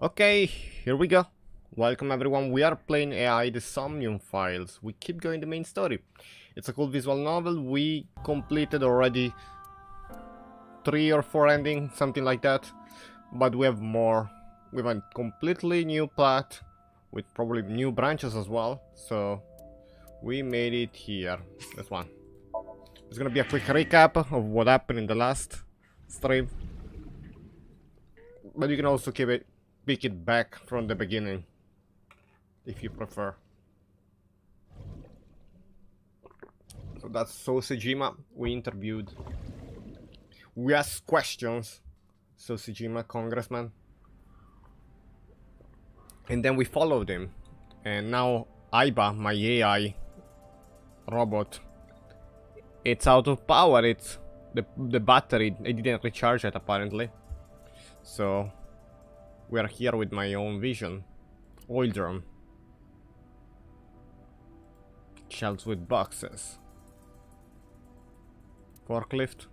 Okay, here we go. Welcome everyone, we are playing AI the Somnium files. We keep going the main story. It's a cool visual novel. We completed already 3 or 4 endings, something like that. But we have more. We have a completely new plot with probably new branches as well. So we made it here. This one. It's gonna be a quick recap of what happened in the last stream. But you can also pick it back from the beginning if you prefer. So that's Sosejima. We interviewed. We asked questions. Sosejima, congressman. And then we followed him. And now Aiba, my AI robot, it's out of power. It's the battery, it didn't recharge it apparently. So we are here with my own vision. Oil drum. Shelves with boxes. Forklift.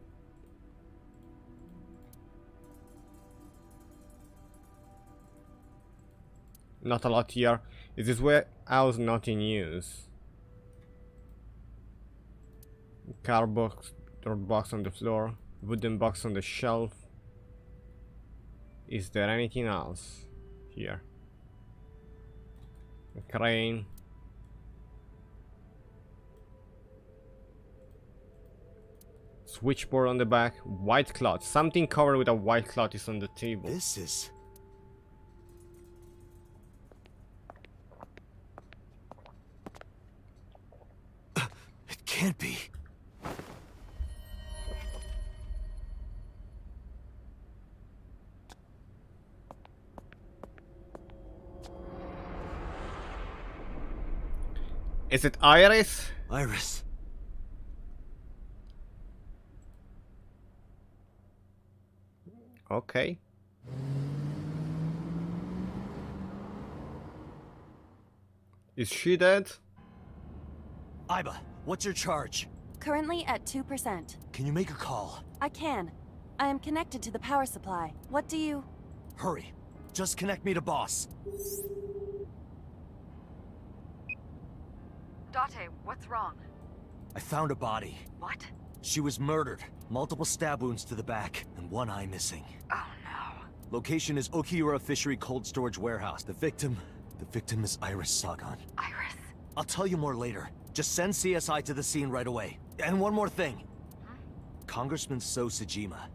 Not a lot here. Is this warehouse not in use? Car box, dirt box on the floor, wooden box on the shelf. Is there anything else here? A crane. Switchboard on the back. White cloth. Something covered with a white cloth is on the table. This is... It can't be. Is it Iris? Iris. Okay. Is she dead? Aiba, what's your charge? Currently at 2%. Can you make a call? I can. I am connected to the power supply. What do you... Hurry. Just connect me to boss. Date, what's wrong? I found a body. What? She was murdered. Multiple stab wounds to the back, and one eye missing. Oh no. Location is Okiura Fishery Cold Storage Warehouse. The victim is Iris Sagan. Iris? I'll tell you more later. Just send CSI to the scene right away. And one more thing. Huh? Congressman Sosejima.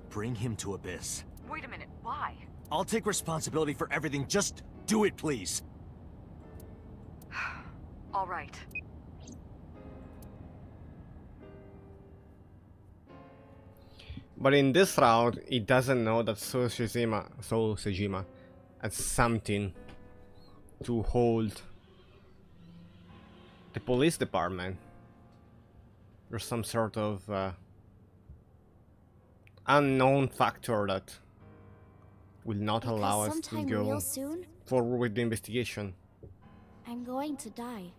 Bring him to Abyss. Wait a minute, why? I'll take responsibility for everything. Just do it, please. All right. But in this round, he doesn't know that Sosejima has something to hold the police department. There's some sort of unknown factor that will not allow us to sometime go real soon, forward with the investigation. I'm going to die.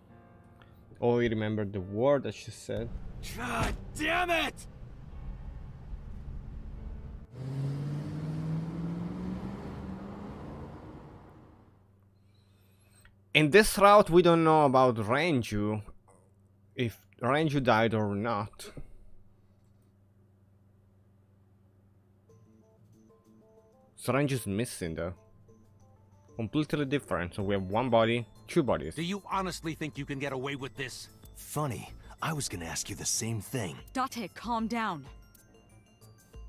Oh, you remember the word that she said? God damn it! In this route, we don't know about Renju, if Renju died or not. So Renju's missing though. Completely different, so we have one body, 2 bodies. Do you honestly think you can get away with this? Funny, I was gonna ask you the same thing. Date, calm down.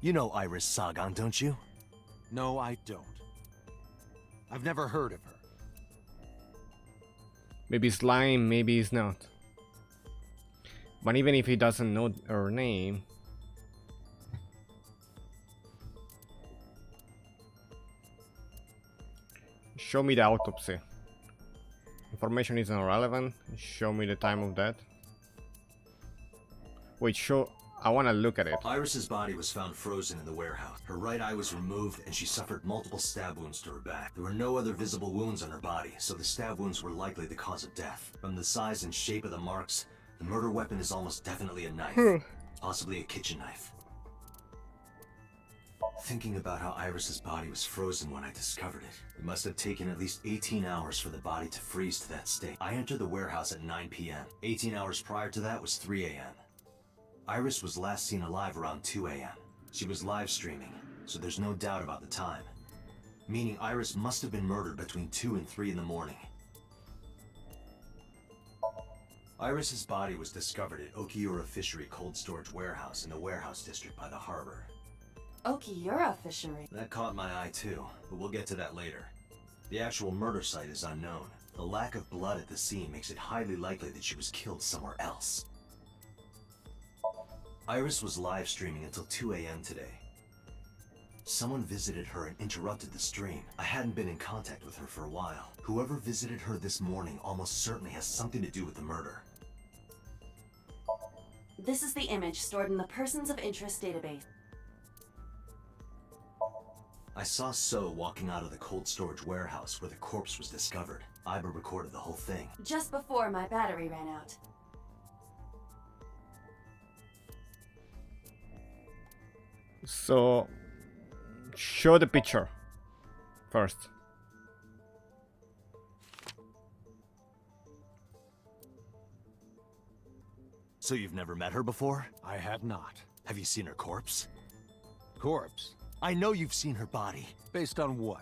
You know Iris Sagan, don't you? No, I don't. I've never heard of her. Maybe he's lying, maybe he's not. But even if he doesn't know her name... Show me the autopsy. Information isn't relevant. Show me the time of death. Wait, show... I wanna look at it. Iris's body was found frozen in the warehouse. Her right eye was removed and she suffered multiple stab wounds to her back. There were no other visible wounds on her body, so the stab wounds were likely the cause of death. From the size and shape of the marks, the murder weapon is almost definitely a knife. Possibly a kitchen knife. Thinking about how Iris's body was frozen when I discovered it, it must have taken at least 18 hours for the body to freeze to that state. I entered the warehouse at 9 p.m. 18 hours prior to that was 3 a.m. Iris was last seen alive around 2 a.m. She was live streaming, so there's no doubt about the time. Meaning Iris must have been murdered between 2 and 3 in the morning. Iris's body was discovered at Okiura Fishery Cold Storage Warehouse in the warehouse district by the harbor. Okiura Fishery. That caught my eye too, but we'll get to that later. The actual murder site is unknown. The lack of blood at the scene makes it highly likely that she was killed somewhere else. Iris was live streaming until 2 a.m. today. Someone visited her and interrupted the stream. I hadn't been in contact with her for a while. Whoever visited her this morning almost certainly has something to do with the murder. This is the image stored in the Persons of Interest database. I saw So walking out of the cold storage warehouse where the corpse was discovered. Iba recorded the whole thing. Just before my battery ran out. So, show the picture first. So you've never met her before? I have not. Have you seen her corpse? Corpse? I know you've seen her body. Based on what?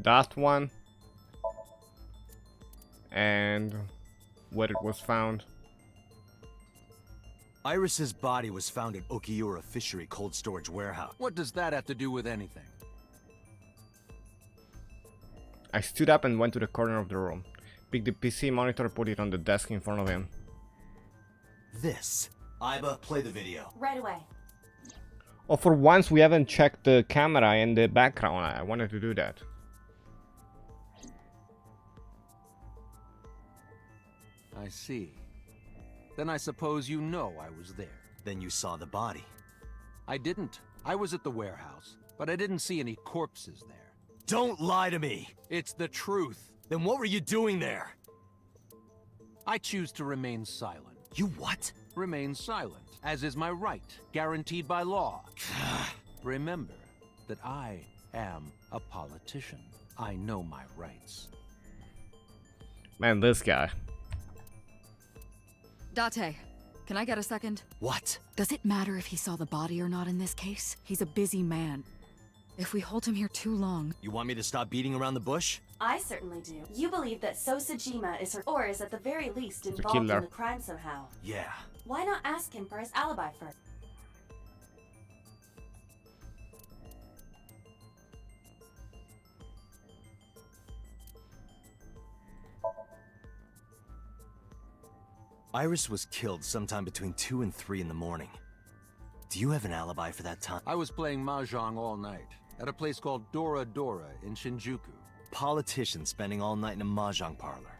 That one. And where it was found. Iris's body was found at Okiura Fishery Cold Storage Warehouse. What does that have to do with anything? I stood up and went to the corner of the room. Picked the PC monitor, put it on the desk in front of him. This. Iba, play the video. Right away. Oh, for once we haven't checked the camera and the background. I wanted to do that. I see. Then I suppose you know I was there. Then you saw the body. I didn't. I was at the warehouse, but I didn't see any corpses there. Don't lie to me! It's the truth. Then what were you doing there? I choose to remain silent. You what? Remain silent, as is my right, guaranteed by law. Remember that I am a politician. I know my rights. Man, this guy. Date, can I get a second? What? Does it matter if he saw the body or not in this case? He's a busy man. If we hold him here too long... You want me to stop beating around the bush? I certainly do. You believe that So Sajima is her, or is at the very least He's a involved killer. in the crime somehow. Yeah. Why not ask him for his alibi first? Iris was killed sometime between 2 and 3 in the morning. Do you have an alibi for that time? I was playing Mahjong all night, at a place called Dora Dora in Shinjuku. Politician spending all night in a mahjong parlor.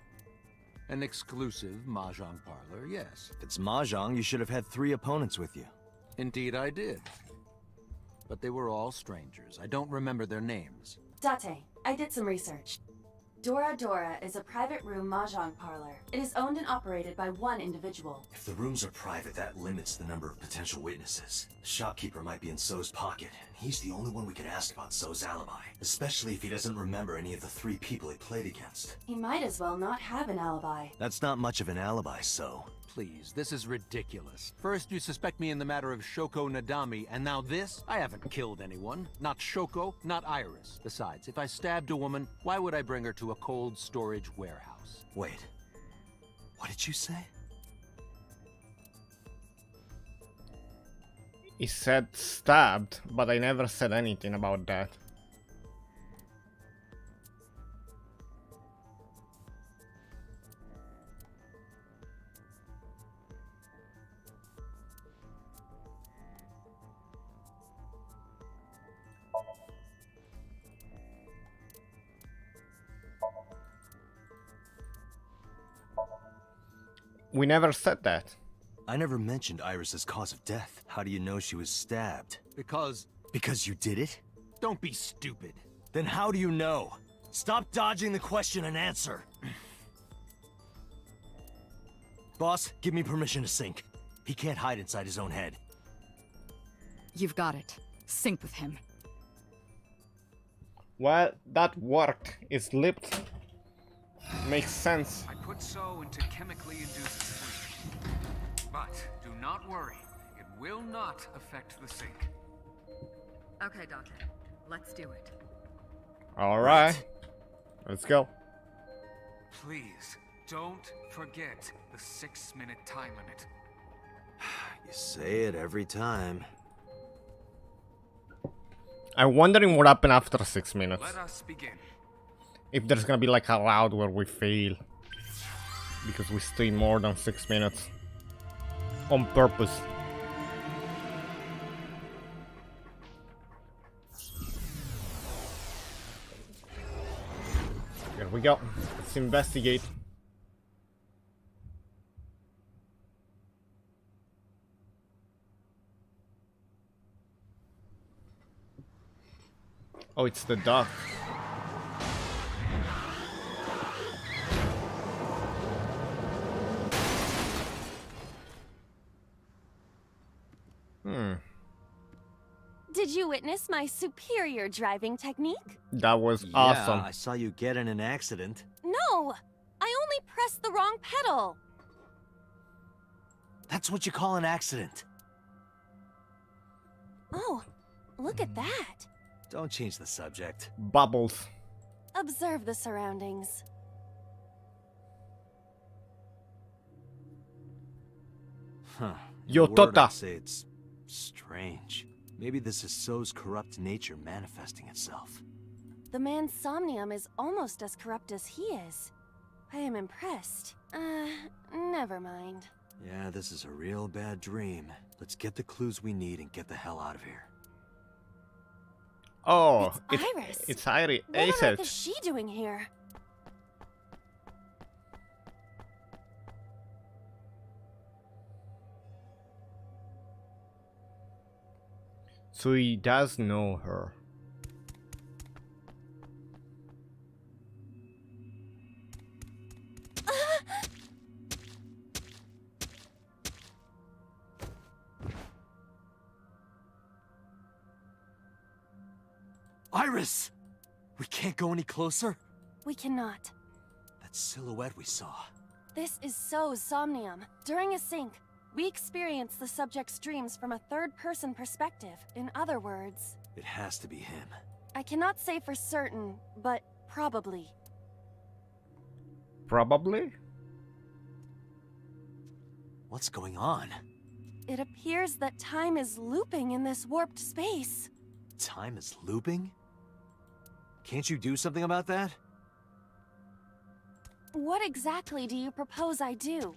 An exclusive Mahjong parlor, yes. If it's mahjong, you should have had 3 opponents with you. Indeed I did. But they were all strangers. I don't remember their names. Date, I did some research. Dora Dora is a private room mahjong parlor. It is owned and operated by one individual. If the rooms are private, that limits the number of potential witnesses. The shopkeeper might be in So's pocket, and he's the only one we could ask about So's alibi. Especially if he doesn't remember any of the 3 people he played against. He might as well not have an alibi. That's not much of an alibi, So. Please, this is ridiculous. First you suspect me in the matter of Shoko Nadami, and now this? I haven't killed anyone. Not Shoko, not Iris. Besides, if I stabbed a woman, why would I bring her to a cold storage warehouse? Wait. What did you say? He said stabbed, but I never said anything about that. We never said that. I never mentioned Iris's cause of death. How do you know she was stabbed? Because Because you did it? Don't be stupid. Then how do you know? Stop dodging the question and answer. Boss, give me permission to sync. He can't hide inside his own head. You've got it. Sync with him. Well, that worked. It slipped. Makes sense. I put so into chemically induced sleep. But do not worry, it will not affect the sync. Okay, Dante. Let's do it. Alright. Let's go. Please, don't forget the 6-minute time limit. You say it every time. I'm wondering what happened after 6 minutes. Let us begin. If there's gonna be like a round where we fail. Because we stay more than 6 minutes. On purpose. Here we go. Let's investigate. Oh, it's the duck. Did you witness my superior driving technique? That was awesome. Yeah, I saw you get in an accident. No! I only pressed the wrong pedal. That's what you call an accident. Oh, look at that. Don't change the subject. Bubbles. Observe the surroundings. Huh. Yo, In a word, Tota. I'd say it's strange. Maybe this is So's corrupt nature manifesting itself. The man Somnium is almost as corrupt as he is. I am impressed. Never mind. Yeah, this is a real bad dream. Let's get the clues we need and get the hell out of here. Oh, It's Iris. It's Iris. What on earth Aces. is she doing here? So he does know her. Iris! We can't go any closer? We cannot. That silhouette we saw. This is So's Somnium. During a sync, we experience the subject's dreams from a third-person perspective. In other words, It has to be him. I cannot say for certain, but probably. Probably? What's going on? It appears that time is looping in this warped space. Time is looping? Can't you do something about that? What exactly do you propose I do?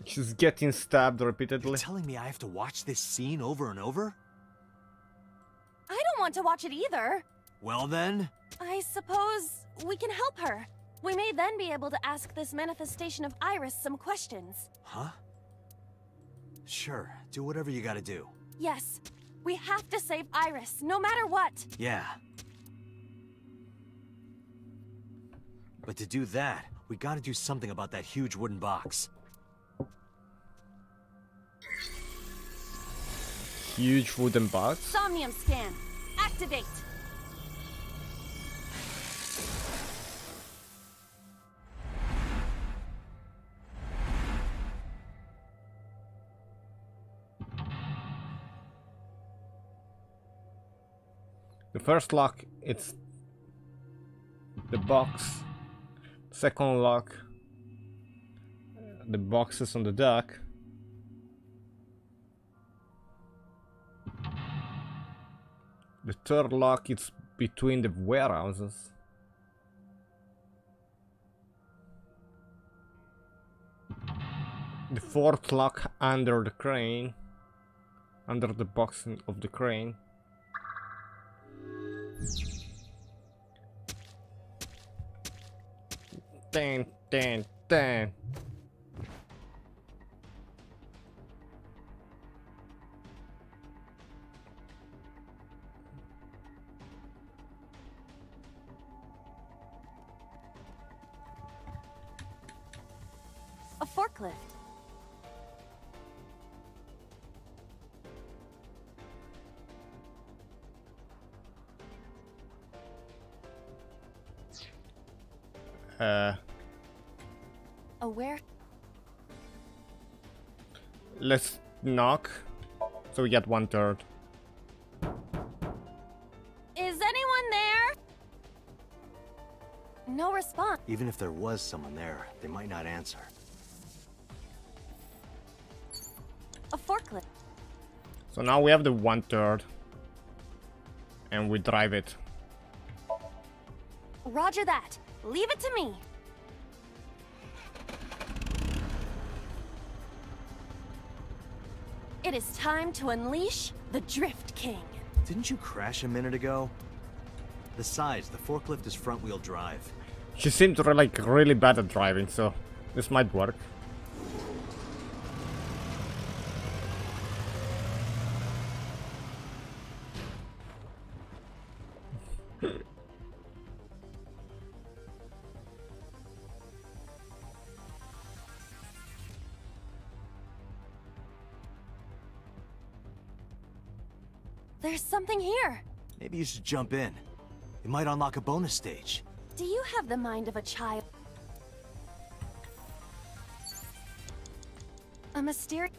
She's getting stabbed You're repeatedly. telling me I have to watch this scene over and over? I don't want to watch it either. Well then... I suppose we can help her. We may then be able to ask this manifestation of Iris some questions. Huh? Sure, do whatever you gotta do. Yes, we have to save Iris, no matter what. Yeah. But to do that, we gotta do something about that huge wooden box. Huge wooden box. Somnium scan. Activate. The first lock, it's the box. Second lock, the boxes on the dock. The third lock, it's between the warehouses. The fourth lock under the crane. Under the box of the crane. Dun, dun, dun. forklift. Aware. Let's knock, so we get 1/3. Is anyone there? No response. Even if there was someone there, they might not answer. A forklift. So now we have the 1/3, and we drive it. Roger that. Leave it to me. It is time to unleash the Drift King. Didn't you crash a minute ago? Besides, the forklift is front-wheel drive. She seemed like really bad at driving, so this might work. There's something here. Maybe you should jump in. It might unlock a bonus stage. Do you have the mind of a child? A mysterious...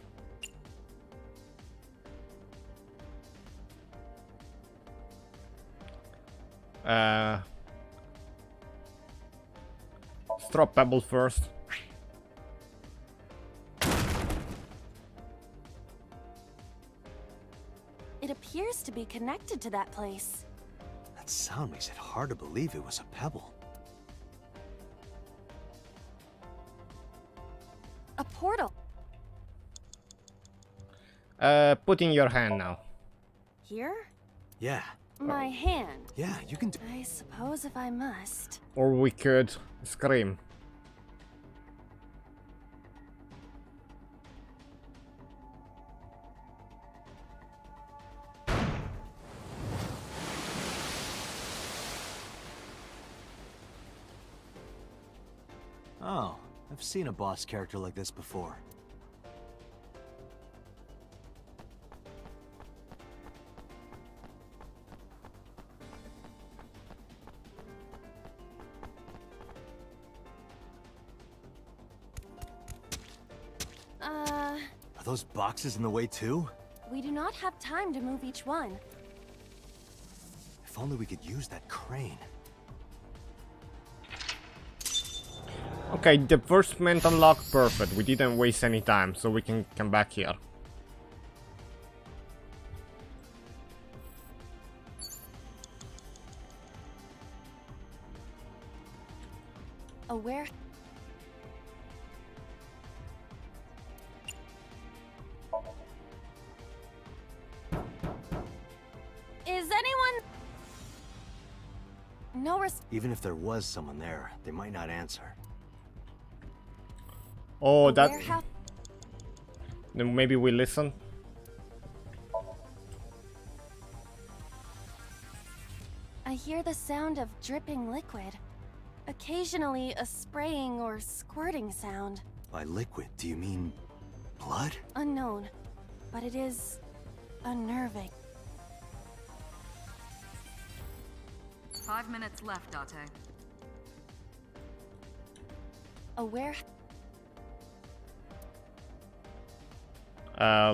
Let's drop Pebble first. It appears to be connected to that place. That sound makes it hard to believe it was a pebble. A portal. Put in your hand now. Here? Yeah. My hand. Yeah, you can do... I suppose if I must. Or we could scream. Oh, I've seen a boss character like this before. Are those boxes in the way too? We do not have time to move each one. If only we could use that crane. Okay, the first mental lock, perfect. We didn't waste any time, so we can come back here. Aware. Is anyone... No response. Even if there was someone there, they might not answer. Oh, that... Warehouse. Then maybe we listen. I hear the sound of dripping liquid. Occasionally, a spraying or squirting sound. By liquid, do you mean blood? Unknown, but it is unnerving. 5 minutes left, Date. Aware.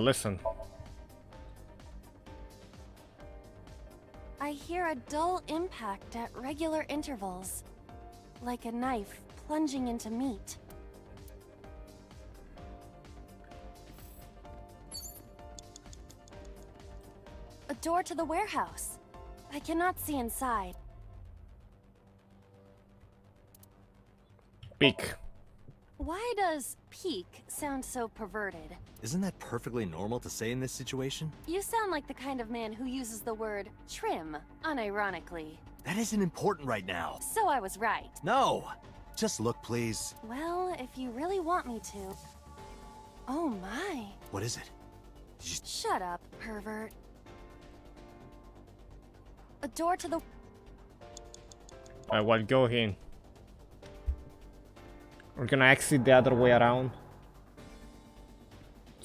Listen. I hear a dull impact at regular intervals, like a knife plunging into meat. A door to the warehouse. I cannot see inside. Peek. Why does peek sound so perverted? Isn't that perfectly normal to say in this situation? You sound like the kind of man who uses the word trim, unironically. That isn't important right now. So I was right. No! Just look, please. Well, if you really want me to. Oh my. What is it? Shut up, pervert. A door to the... Well, go in. We're gonna exit the other way around.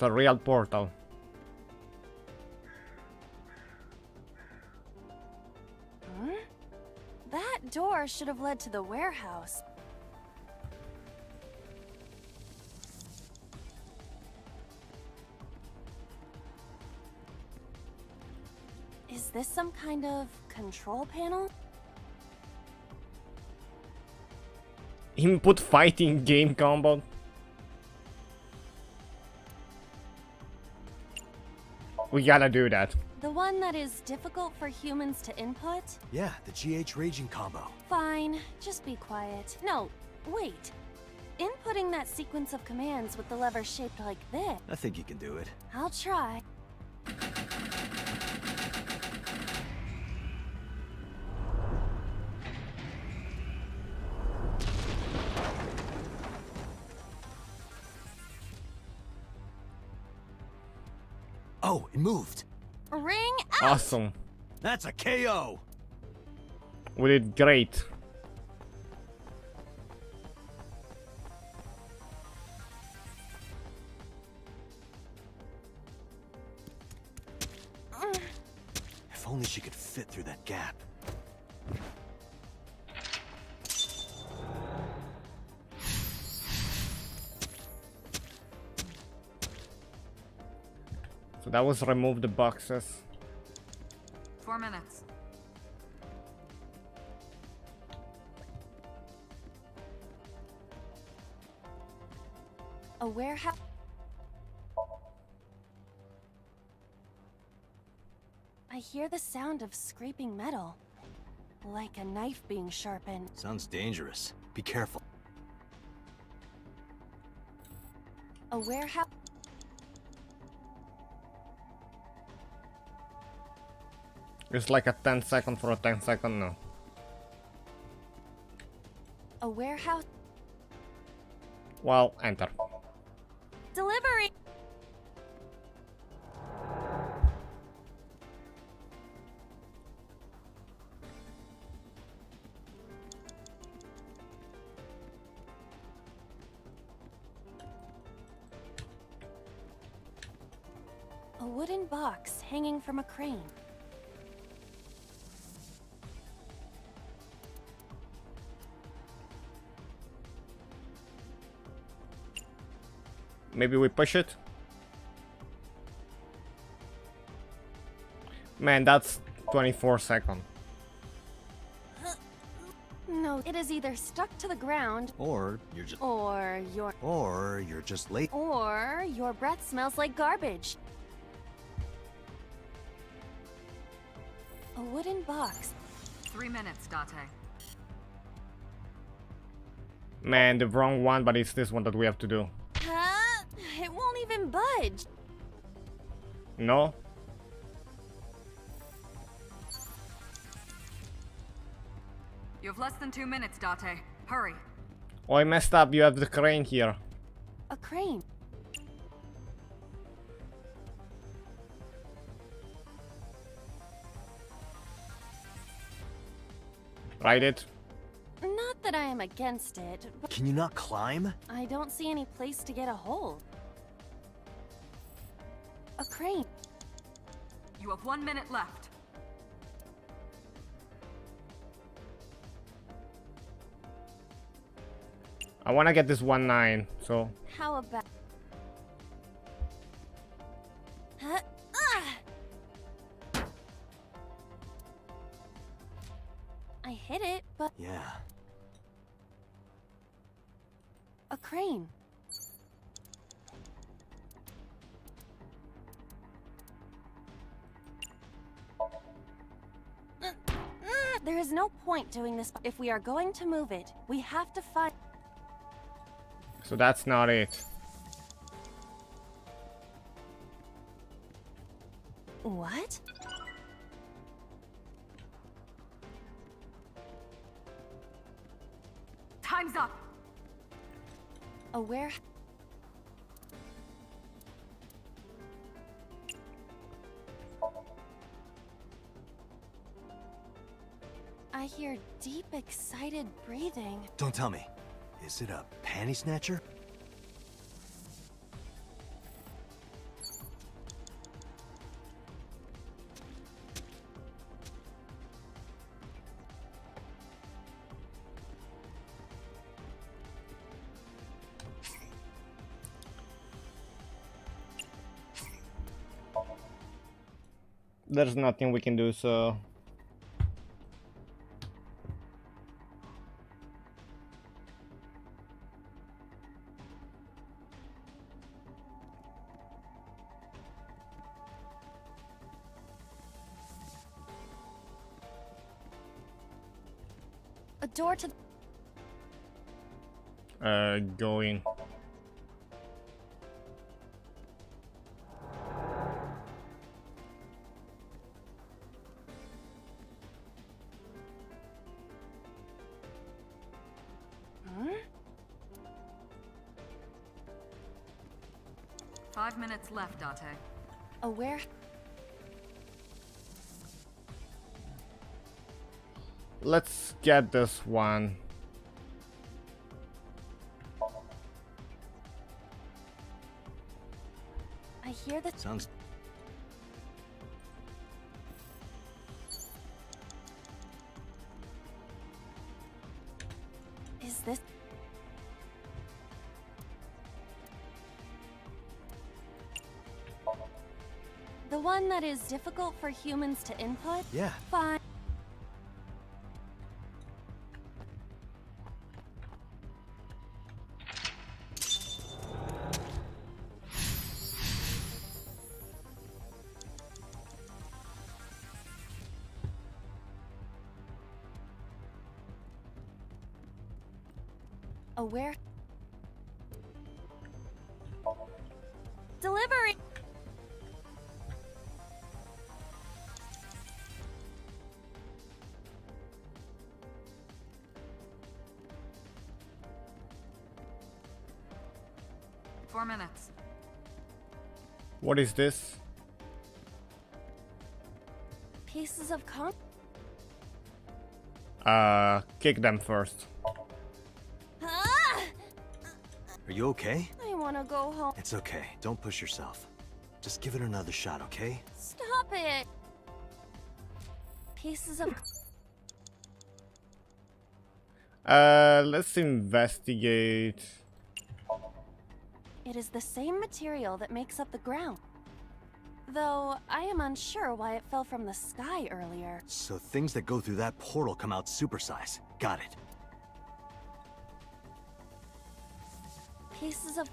It's a real portal. Huh? That door should have led to the warehouse. Is this some kind of control panel? Input fighting game combo. We gotta do that. The one that is difficult for humans to input? Yeah, the GH raging combo. Fine, just be quiet. No, wait. Inputting that sequence of commands with the lever shaped like this. I think you can do it. I'll try. Oh, it moved. Ring out! Awesome. That's a KO. We did great. If only she could fit through that gap. So that was remove the boxes. 4 minutes. A warehouse. I hear the sound of scraping metal. Like a knife being sharpened. Sounds dangerous. Be careful. A warehouse. It's like a 10-second for a 10-second now. A warehouse. Well, enter. Delivery! A wooden box hanging from a crane. Maybe we push it? Man, that's 24 seconds. No, it is either stuck to the ground, Or you're just or late. or your breath smells like garbage. A wooden box. 3 minutes, Date. Man, the wrong one, but it's this one that we have to do. Huh? It won't even budge. No? You have less than 2 minutes, Date. Hurry. Oh, I messed up. You have the crane here. A crane. Ride it. Not that I am against it, but Can you not climb? I don't see any place to get a hold. A crane. You have 1 minute left. I want to get this 1-9, so... How about... Huh? Ah! I hit it, but Yeah. a crane. There is no point doing this. If we are going to move it, we have to find... So that's not it. What? Time's up. A where... I hear deep, excited breathing. Don't tell me. Is it a panty snatcher? There's nothing we can do, so... A door to... Going. Huh? 5 minutes left, Date. Aware... Let's get this one. I hear that... Sounds... Is this... The one that is difficult for humans to input? Yeah. Fine. Aware... Delivery! Four minutes. What is this? Pieces of con... Kick them first. Ah! Are you okay? I wanna go home. It's okay. Don't push yourself. Just give it another shot, okay? Stop it! Pieces of... Let's investigate. It is the same material that makes up the ground. Though, I am unsure why it fell from the sky earlier. So things that go through that portal come out supersize. Got it. Pieces of...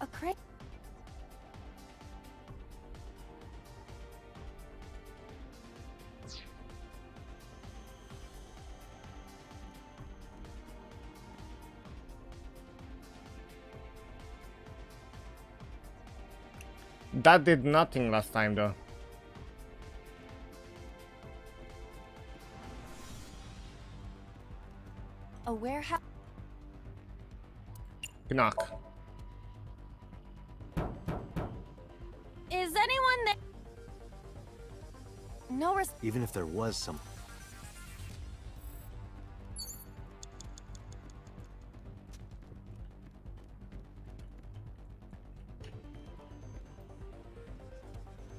A crate... That did nothing last time, though. A warehouse... Knock. Is anyone there? No Even if there was some...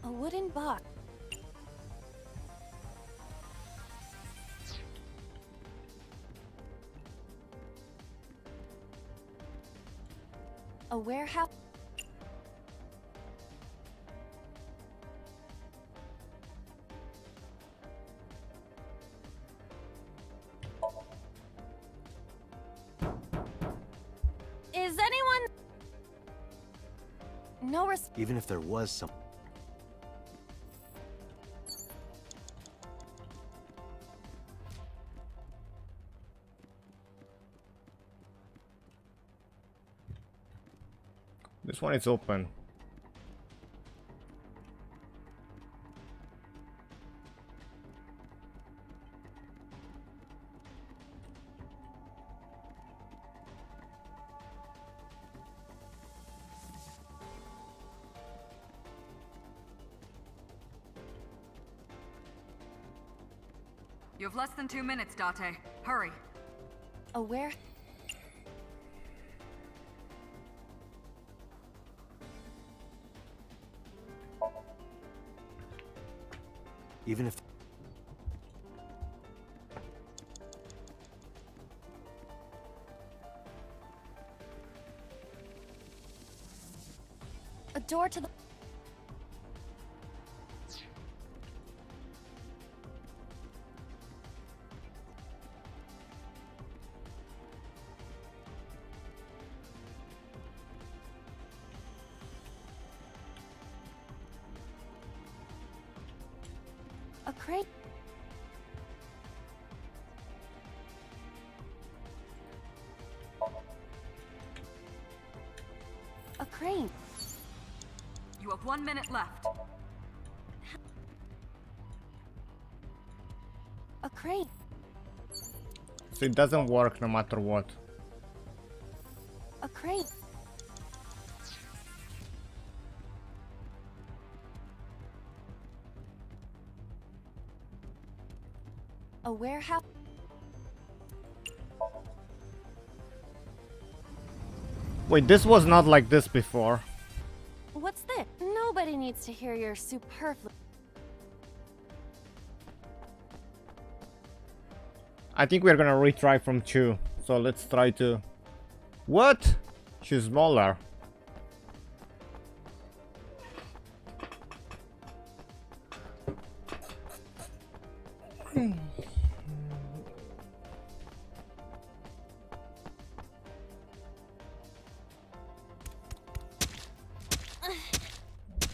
A wooden box. A warehouse. Is anyone... No Even if there was some... This one is open. You have less than 2 minutes, Date. Hurry. Aware. Even if... A door to the... A crate. A crane. You have 1 minute left. A crane. So it doesn't work no matter what. A crane. A warehouse. Wait, this was not like this before. What's this? Nobody needs to hear your superfluous. I think we're gonna retry from 2. So let's try to... What? She's smaller.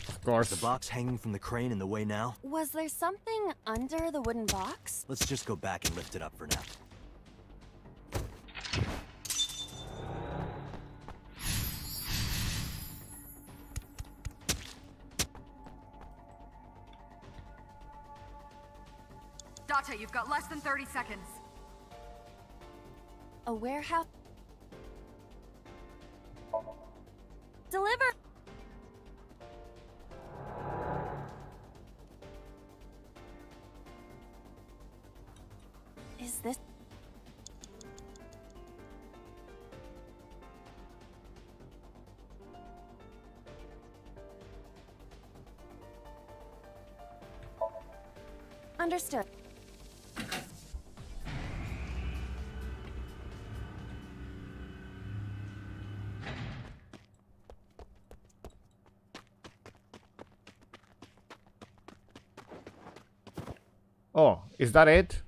Of course. Is the box hanging from the crane in the way now? Was there something under the wooden box? Let's just go back and lift it up for now. Date, you've got less than 30 seconds. A warehouse. Deliver. Is this? Understood. Oh, is that it?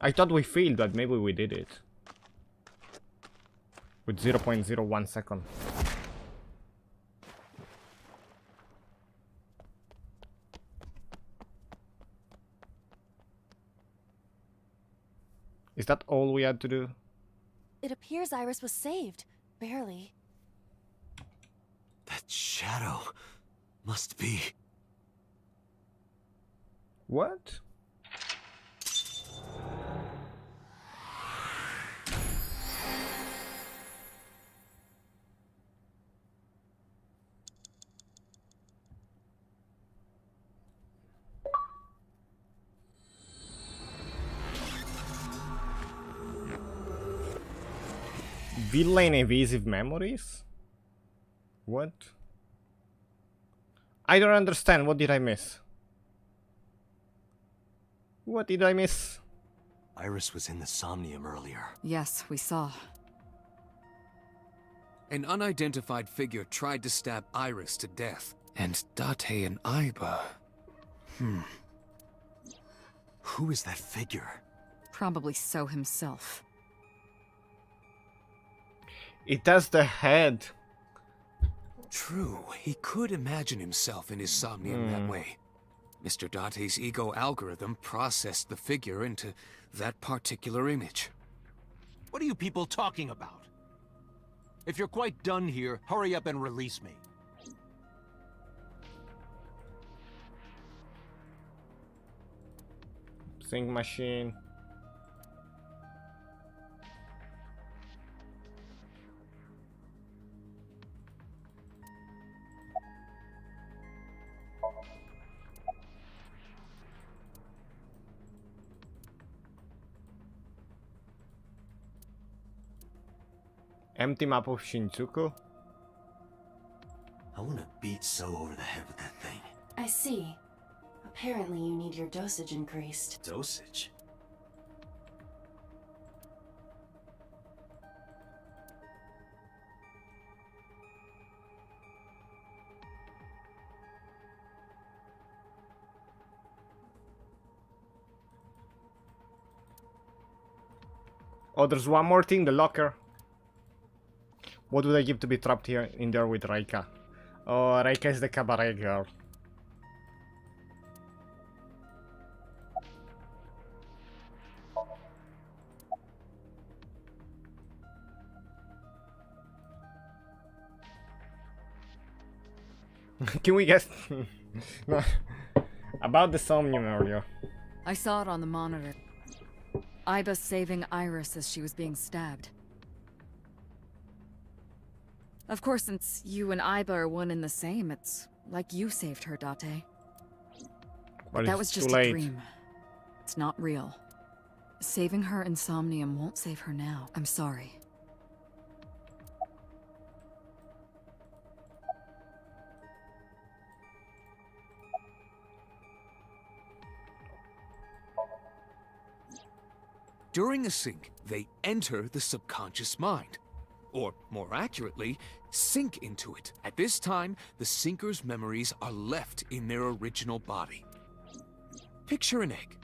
I thought we failed, but maybe we did it. With 0.01 second. Is that all we had to do? It appears Iris was saved. Barely. That shadow must be... What? Villain evasive memories? What? I don't understand. What did I miss? What did I miss? Iris was in the Somnium earlier. Yes, we saw. An unidentified figure tried to stab Iris to death. And Date and Aiba... Who is that figure? Probably So himself. It has the head. True, he could imagine himself in his Somnium that way. Mr. Date's ego algorithm processed the figure into that particular image. What are you people talking about? If you're quite done here, hurry up and release me. Sync machine. Empty map of Shinjuku? I want to beat So over the head with that thing. I see. Apparently you need your dosage increased. Dosage? Oh, there's one more thing, the locker. What would I give to be trapped here in there with Reika? Oh, Reika is the cabaret girl. Can we guess? No. About the Somnium earlier. I saw it on the monitor. Iba saving Iris as she was being stabbed. Of course, since you and Iba are one and the same, it's like you saved her, Date. But That it's was too just a late. dream. It's not real. Saving her in Somnium won't save her now. I'm sorry. During a sync, they enter the subconscious mind. Or, more accurately, sink into it. At this time, the sinker's memories are left in their original body. Picture an egg.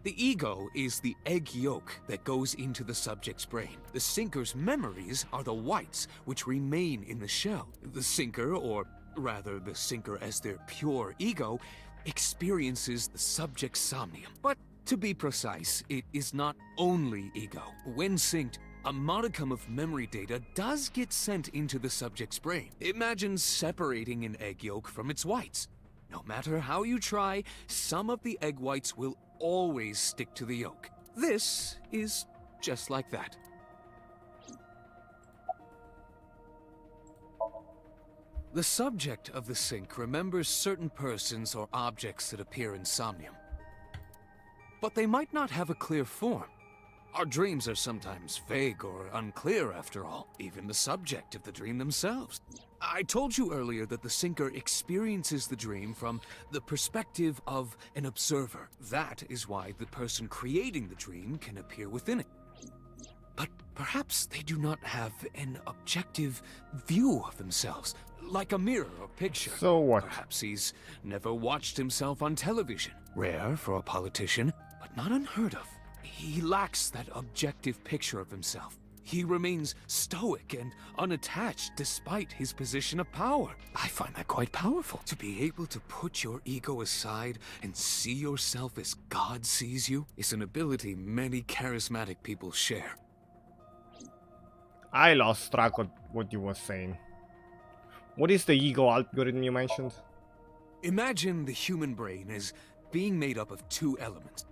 The ego is the egg yolk that goes into the subject's brain. The sinker's memories are the whites, which remain in the shell. The sinker, or rather the sinker as their pure ego, experiences the subject's somnium. But to be precise, it is not only ego. When synced, a modicum of memory data does get sent into the subject's brain. Imagine separating an egg yolk from its whites. No matter how you try, some of the egg whites will always stick to the yolk. This is just like that. The subject of the sync remembers certain persons or objects that appear in Somnium. But they might not have a clear form. Our dreams are sometimes vague or unclear, after all, even the subject of the dream themselves. I told you earlier that the sinker experiences the dream from the perspective of an observer. That is why the person creating the dream can appear within it. But perhaps they do not have an objective view of themselves, like a mirror or picture. So what? Perhaps he's never watched himself on television. Rare for a politician, but not unheard of. He lacks that objective picture of himself. He remains stoic and unattached despite his position of power. I find that quite powerful. To be able to put your ego aside and see yourself as God sees you is an ability many charismatic people share. I lost track of what you were saying. What is the ego algorithm you mentioned? Imagine the human brain as being made up of two elements: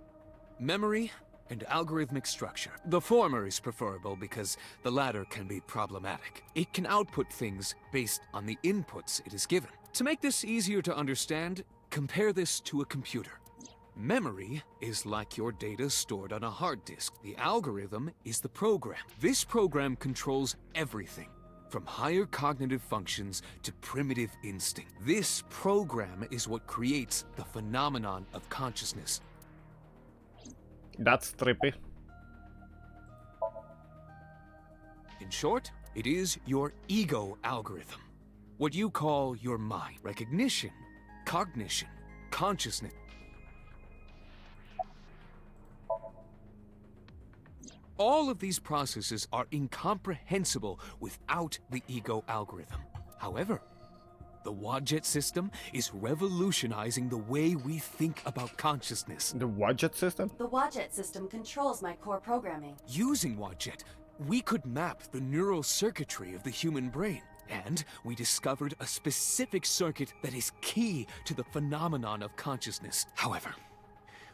memory and algorithmic structure. The former is preferable because the latter can be problematic. It can output things based on the inputs it is given. To make this easier to understand, compare this to a computer. Memory is like your data stored on a hard disk. The algorithm is the program. This program controls everything, from higher cognitive functions to primitive instinct. This program is what creates the phenomenon of consciousness. That's trippy. In short, it is your ego algorithm. What you call your mind. Recognition, cognition, consciousness. All of these processes are incomprehensible without the ego algorithm. However, the Wadjet system is revolutionizing the way we think about consciousness. The Wadjet system? The Wadjet system controls my core programming. Using Wadjet, we could map the neural circuitry of the human brain. And we discovered a specific circuit that is key to the phenomenon of consciousness. However,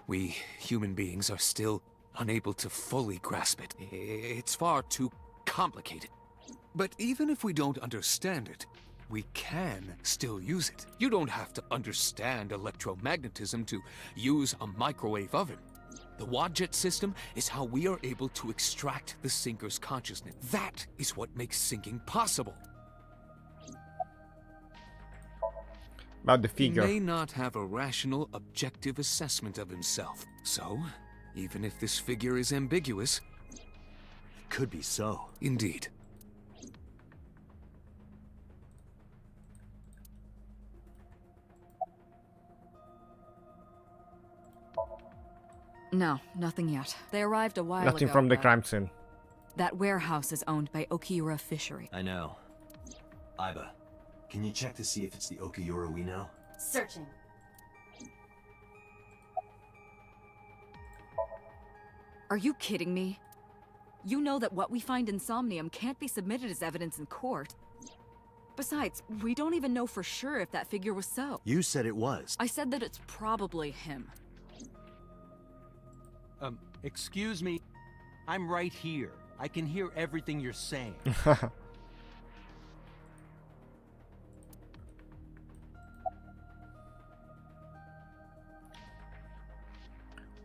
we human beings are still unable to fully grasp it. It's far too complicated. But even if we don't understand it, we can still use it. You don't have to understand electromagnetism to use a microwave oven. The Wadjet system is how we are able to extract the sinker's consciousness. That is what makes sinking possible. About the He figure. may not have a rational, objective assessment of himself. So, even if this figure is ambiguous... It could be so. Indeed. No, nothing yet. They arrived a while ago. Nothing from the but crime scene. that warehouse is owned by Okiura Fishery. I know. Iba, can you check to see if it's the Okiura we know? Searching. Are you kidding me? You know that what we find in Somnium can't be submitted as evidence in court. Besides, we don't even know for sure if that figure was so. You said it was. I said that it's probably him. Excuse me. I'm right here. I can hear everything you're saying.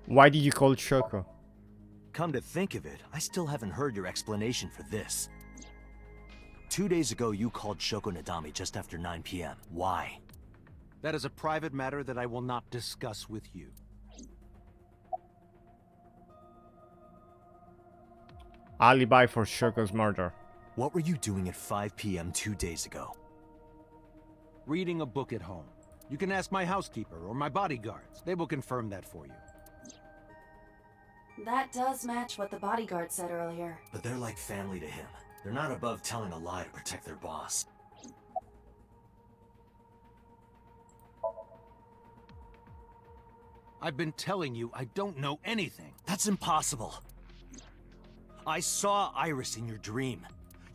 Why did you call Shoko? Come to think of it, I still haven't heard your explanation for this. 2 days ago, you called Shoko Nadami just after 9 p.m. Why? That is a private matter that I will not discuss with you. Alibi for Shoko's murder. What were you doing at 5 p.m. 2 days ago? Reading a book at home. You can ask my housekeeper or my bodyguards. They will confirm that for you. That does match what the bodyguard said earlier. But they're like family to him. They're not above telling a lie to protect their boss. I've been telling you I don't know anything. That's impossible. I saw Iris in your dream.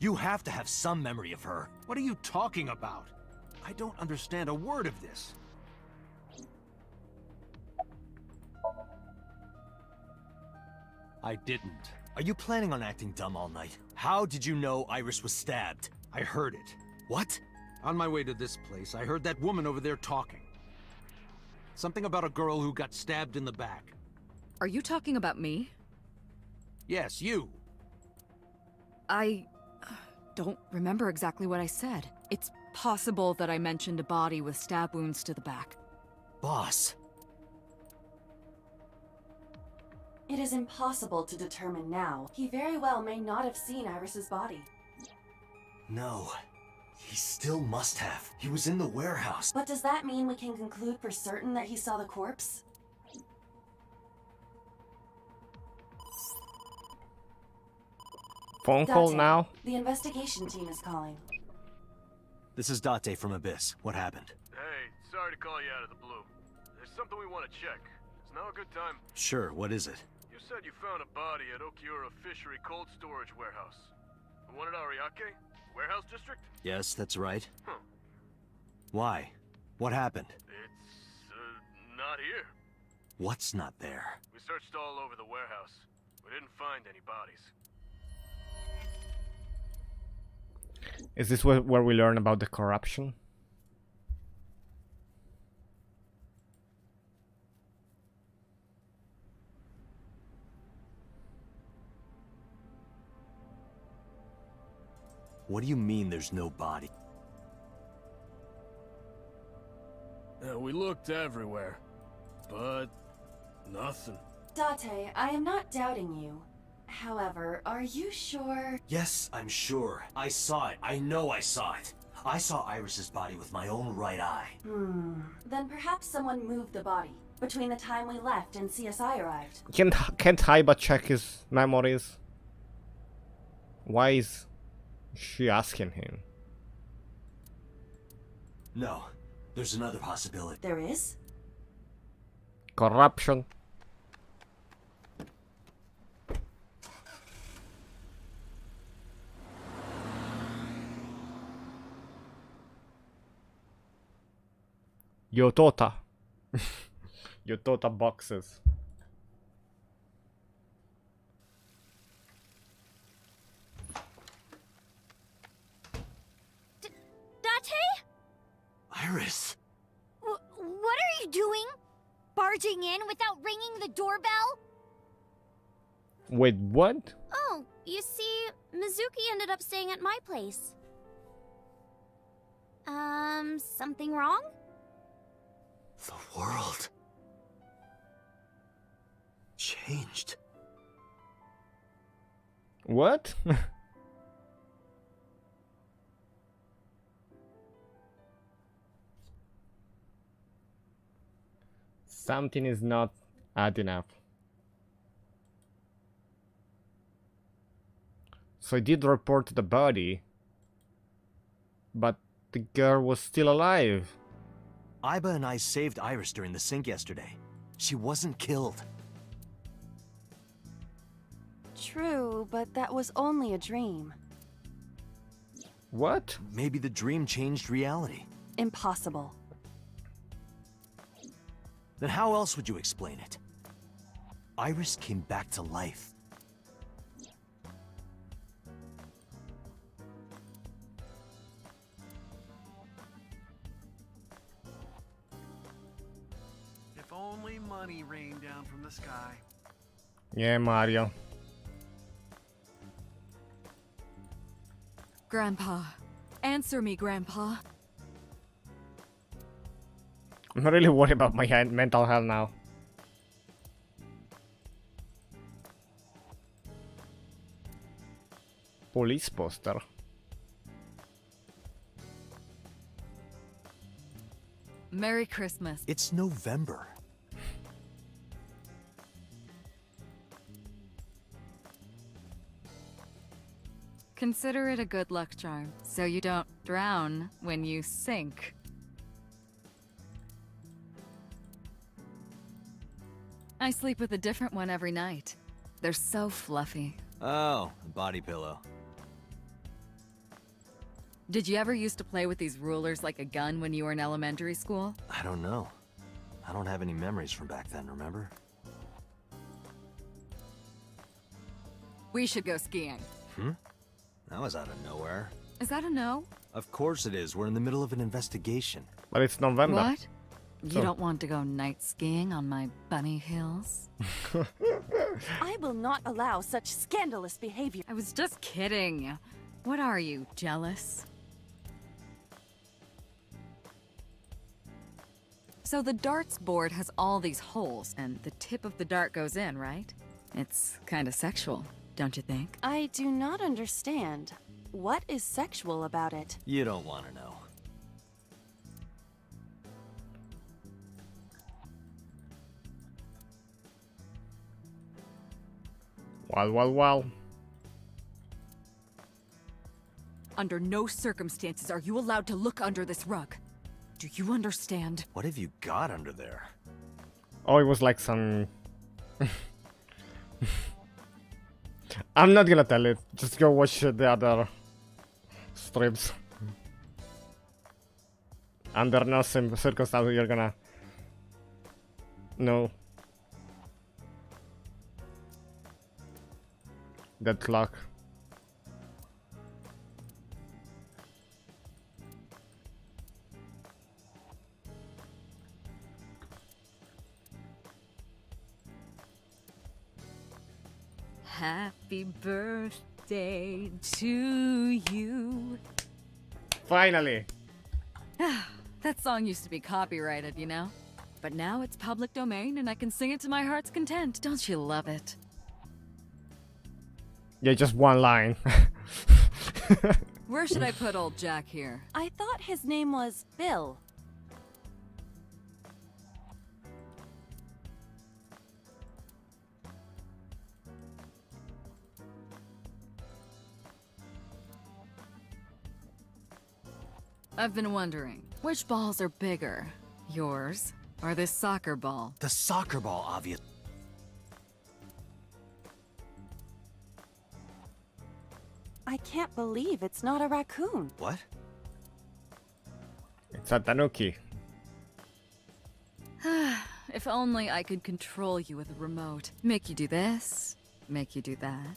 You have to have some memory of her. What are you talking about? I don't understand a word of this. I didn't. Are you planning on acting dumb all night? How did you know Iris was stabbed? I heard it. What? On my way to this place, I heard that woman over there talking. Something about a girl who got stabbed in the back. Are you talking about me? Yes, you. I don't remember exactly what I said. It's possible that I mentioned a body with stab wounds to the back. Boss. It is impossible to determine now. He very well may not have seen Iris's body. No. He still must have. He was in the warehouse. But does that mean we can conclude for certain that he saw the corpse? Phone call Date, now? the investigation team is calling. This is Date from Abyss. What happened? Hey, sorry to call you out of the blue. There's something we want to check. Is now a good time? Sure, what is it? You said you found a body at Okiura Fishery Cold Storage Warehouse. The one at Ariake? Warehouse District? Yes, that's right. Huh. Why? What happened? It's, not here. What's not there? We searched all over the warehouse. We didn't find any bodies. Is this where we learn about the corruption? What do you mean there's no body? We looked everywhere, but nothing. Date, I am not doubting you. However, are you sure? Yes, I'm sure. I saw it. I know I saw it. I saw Iris's body with my own right eye. Then perhaps someone moved the body between the time we left and CSI arrived. Can't Haiba check his memories? Why is she asking him? No, there's another possibility. There is? Corruption. Yotota. Yotota boxes. Date? Iris! What are you doing? Barging in without ringing the doorbell? Wait, what? Oh, you see, Mizuki ended up staying at my place. Something wrong? The world changed. What? Something is not adding up. So I did report the body, but the girl was still alive. Iba and I saved Iris during the sink yesterday. She wasn't killed. True, but that was only a dream. What? Maybe the dream changed reality. Impossible. Then how else would you explain it? Iris came back to life. If only money rained down from the sky. Yeah, Mario. Grandpa. Answer me, Grandpa. I'm really worried about my mental health now. Police poster. Merry Christmas. It's November. Consider it a good luck charm, so you don't drown when you sink. I sleep with a different one every night. They're so fluffy. Oh, a body pillow. Did you ever used to play with these rulers like a gun when you were in elementary school? I don't know. I don't have any memories from back then, remember? We should go skiing. That was out of nowhere. Is that a no? Of course it is. We're in the middle of an investigation. But it's November. What? You So- don't want to go night skiing on my bunny hills? I will not allow such scandalous behavior. I was just kidding. What are you, jealous? So the darts board has all these holes, and the tip of the dart goes in, right? It's kind of sexual, don't you think? I do not understand. What is sexual about it? You don't want to know. Well. Under no circumstances are you allowed to look under this rug. Do you understand? What have you got under there? Oh, it was like some... I'm not gonna tell it. Just go watch the other strips. Under no circumstances you're gonna... No. That clock. Happy birthday to you. Finally! That song used to be copyrighted, you know? But now it's public domain and I can sing it to my heart's content. Don't you love it? Yeah, just one line. Where should I put old Jack here? I thought his name was Bill. I've been wondering, which balls are bigger? Yours or this soccer ball? The soccer ball, obvious. I can't believe it's not a raccoon. What? It's a tanuki. If only I could control you with a remote. Make you do this, make you do that.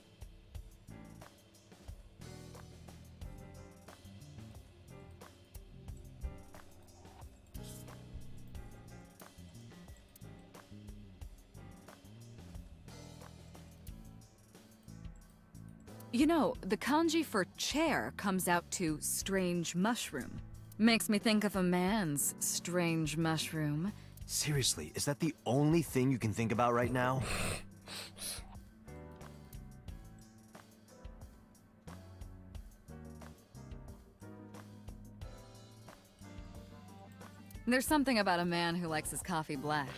You know, the kanji for chair comes out to strange mushroom. Makes me think of a man's strange mushroom. Seriously, is that the only thing you can think about right now? There's something about a man who likes his coffee black.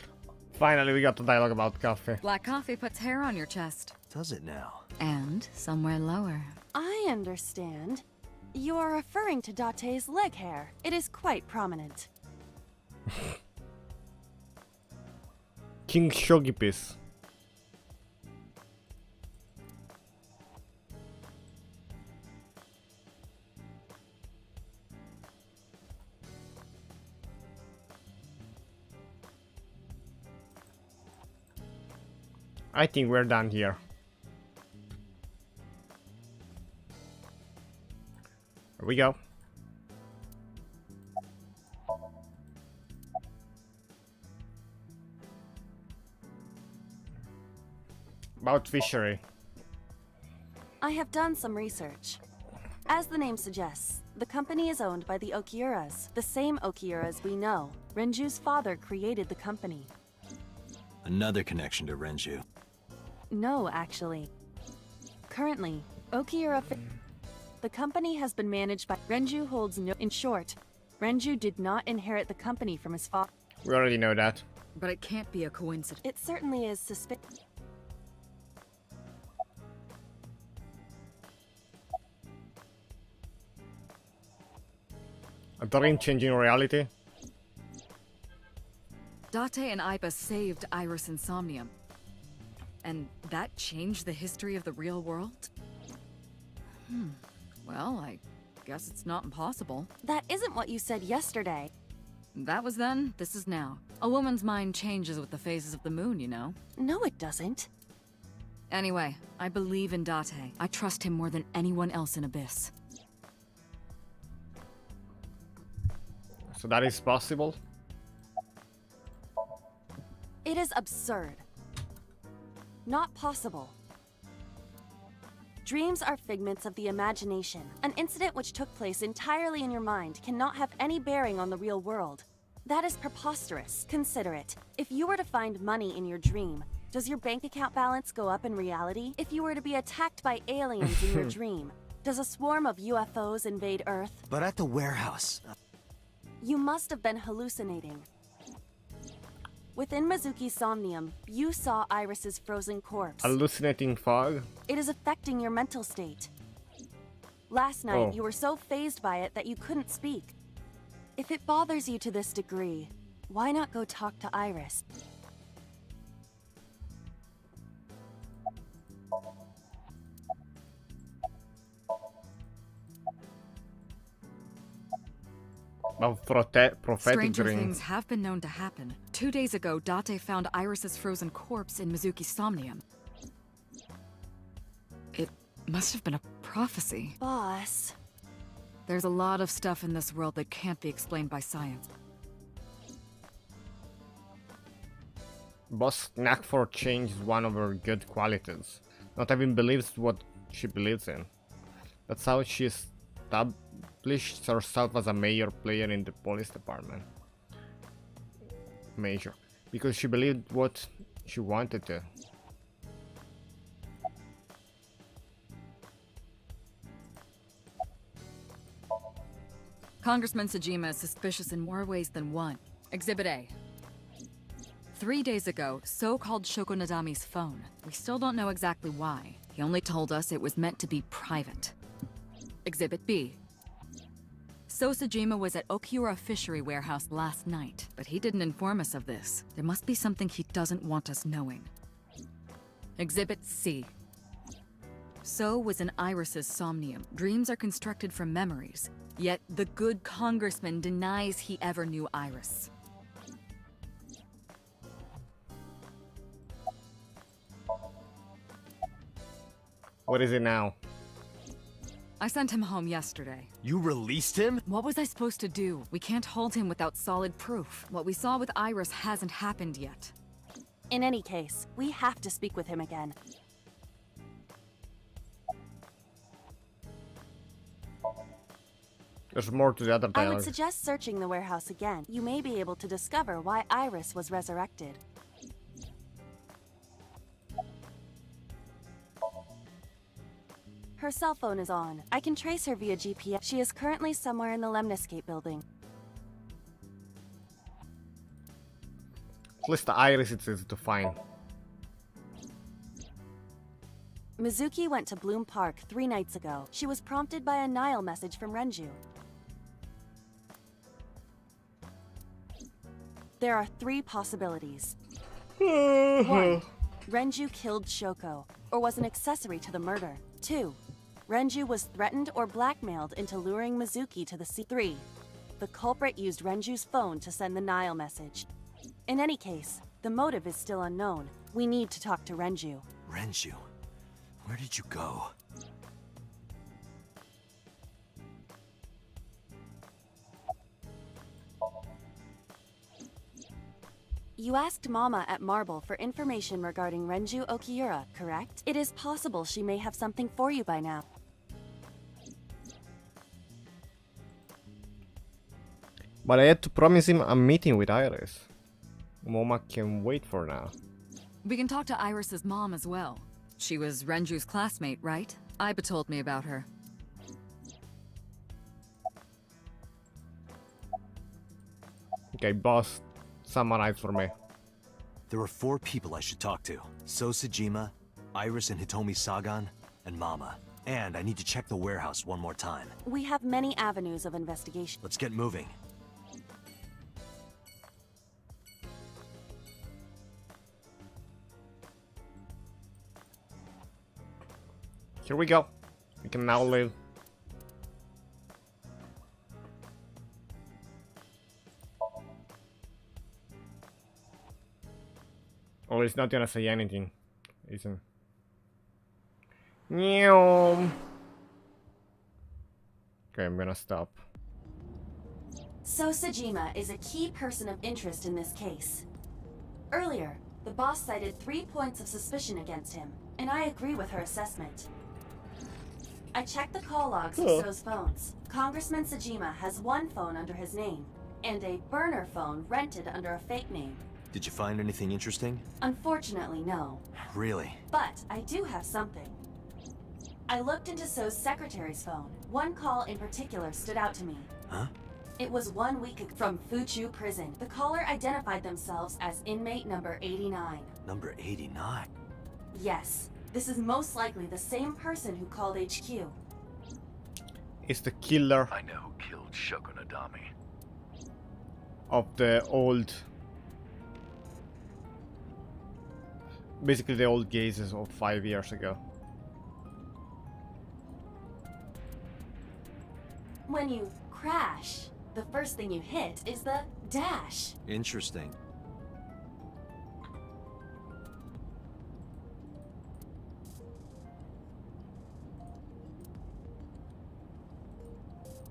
Finally, we got the dialogue about coffee. Black coffee puts hair on your chest. Does it now? And somewhere lower. I understand. You are referring to Date's leg hair. It is quite prominent. King Shogipis. I think we're done here. Here we go. About fishery. I have done some research. As the name suggests, the company is owned by the Okiuras, the same Okiuras we know. Renju's father created the company. Another connection to Renju. No, actually. Currently, Okiura... The company has been managed by... Renju holds no... In short, Renju did not inherit the company from his father. We already know that. But it can't be a coincidence. It certainly is suspicious. A dream changing reality. Date and Iba saved Iris and Somnium. And that changed the history of the real world? Well, I guess it's not impossible. That isn't what you said yesterday. That was then, this is now. A woman's mind changes with the phases of the moon, you know? No, it doesn't. Anyway, I believe in Date. I trust him more than anyone else in Abyss. So that is possible? It is absurd. Not possible. Dreams are figments of the imagination. An incident which took place entirely in your mind cannot have any bearing on the real world. That is preposterous. Consider it. If you were to find money in your dream, does your bank account balance go up in reality? If you were to be attacked by aliens in your dream, does a swarm of UFOs invade Earth? But at the warehouse... You must have been hallucinating. Within Mizuki's Somnium, you saw Iris's frozen corpse. Hallucinating fog? It is affecting your mental state. Last night, you were so fazed by it that you couldn't speak. If it bothers you to this degree, why not go talk to Iris? About prophetic Stranger dreams. things have been known to happen. 2 days ago, Date found Iris's frozen corpse in Mizuki's Somnium. It must have been a prophecy. Boss. There's a lot of stuff in this world that can't be explained by science. Boss' knack for change is one of her good qualities. Not even believes what she believes in. That's how she established herself as a major player in the police department. Major. Because she believed what she wanted to. Congressman Sejima is suspicious in more ways than one. Exhibit A. 3 days ago, So called Shoko Nadami's phone. We still don't know exactly why. He only told us it was meant to be private. Exhibit B. So Sejima was at Okiura Fishery Warehouse last night, but he didn't inform us of this. There must be something he doesn't want us knowing. Exhibit C. So was in Iris's Somnium. Dreams are constructed from memories. Yet the good congressman denies he ever knew Iris. What is it now? I sent him home yesterday. You released him? What was I supposed to do? We can't hold him without solid proof. What we saw with Iris hasn't happened yet. In any case, we have to speak with him again. There's more to the other I dialogue. would suggest searching the warehouse again. You may be able to discover why Iris was resurrected. Her cell phone is on. I can trace her via GPS. She is currently somewhere in the Lemniscape building. At least the Iris it's easy to find. Mizuki went to Bloom Park 3 nights ago. She was prompted by a Nile message from Renju. There are 3 possibilities. 1. Renju killed Shoko, or was an accessory to the murder. 2. Renju was threatened or blackmailed into luring Mizuki to the sea. 3. The culprit used Renju's phone to send the Nile message. In any case, the motive is still unknown. We need to talk to Renju. Renju? Where did you go? You asked Mama at Marble for information regarding Renju Okiura, correct? It is possible she may have something for you by now. But I had to promise him a meeting with Iris. Moma can wait for now. We can talk to Iris's mom as well. She was Renju's classmate, right? Iba told me about her. Okay, boss, summarize for me. There are 4 people I should talk to. So Sejima, Iris and Hitomi Sagan, and Mama. And I need to check the warehouse one more time. We have many avenues of investigation. Let's get moving. Here we go. We can now leave. Oh, it's not gonna say anything, isn't? Meow. Okay, I'm gonna stop. So Sejima is a key person of interest in this case. Earlier, the boss cited 3 points of suspicion against him, and I agree with her assessment. I checked the call logs of So's phones. Congressman Sejima has 1 phone under his name, and a burner phone rented under a fake name. Did you find anything interesting? Unfortunately, no. Really? But I do have something. I looked into So's secretary's phone. 1 call in particular stood out to me. Huh? It was 1 week ago from Fuchu prison. The caller identified themselves as inmate number 89. Number 89? Yes, this is most likely the same person who called HQ. It's the killer I know who killed Shoko Nadami. of the old... Basically the old cases of 5 years ago. When you crash, the first thing you hit is the dash. Interesting.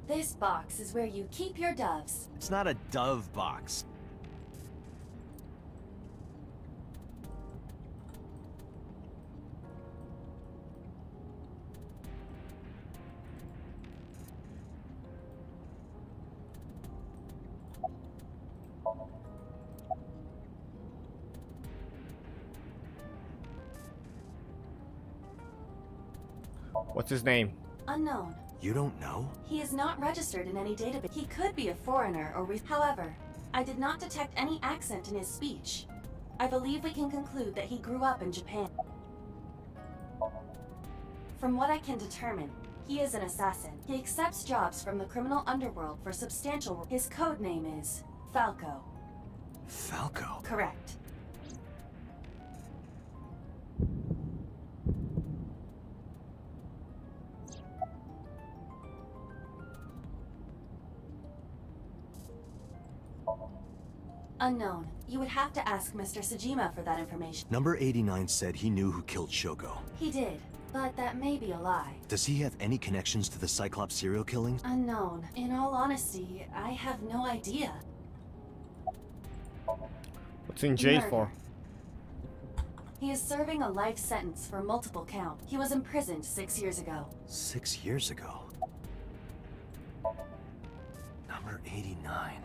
This box is where you keep your doves. It's not a dove box. What's his name? Unknown. You don't know? He is not registered in any database. He could be a foreigner or however, I did not detect any accent in his speech. I believe we can conclude that he grew up in Japan. From what I can determine, he is an assassin. He accepts jobs from the criminal underworld for substantial. His code name is Falco. Falco? Correct. Unknown. You would have to ask Mr. Sejima for that information. Number 89 said he knew who killed Shoko. He did, but that may be a lie. Does he have any connections to the Cyclops serial killings? Unknown. In all honesty, I have no idea. What's he in jail Murder. for? He is serving a life sentence for multiple counts. He was imprisoned 6 years ago. 6 years ago? 89.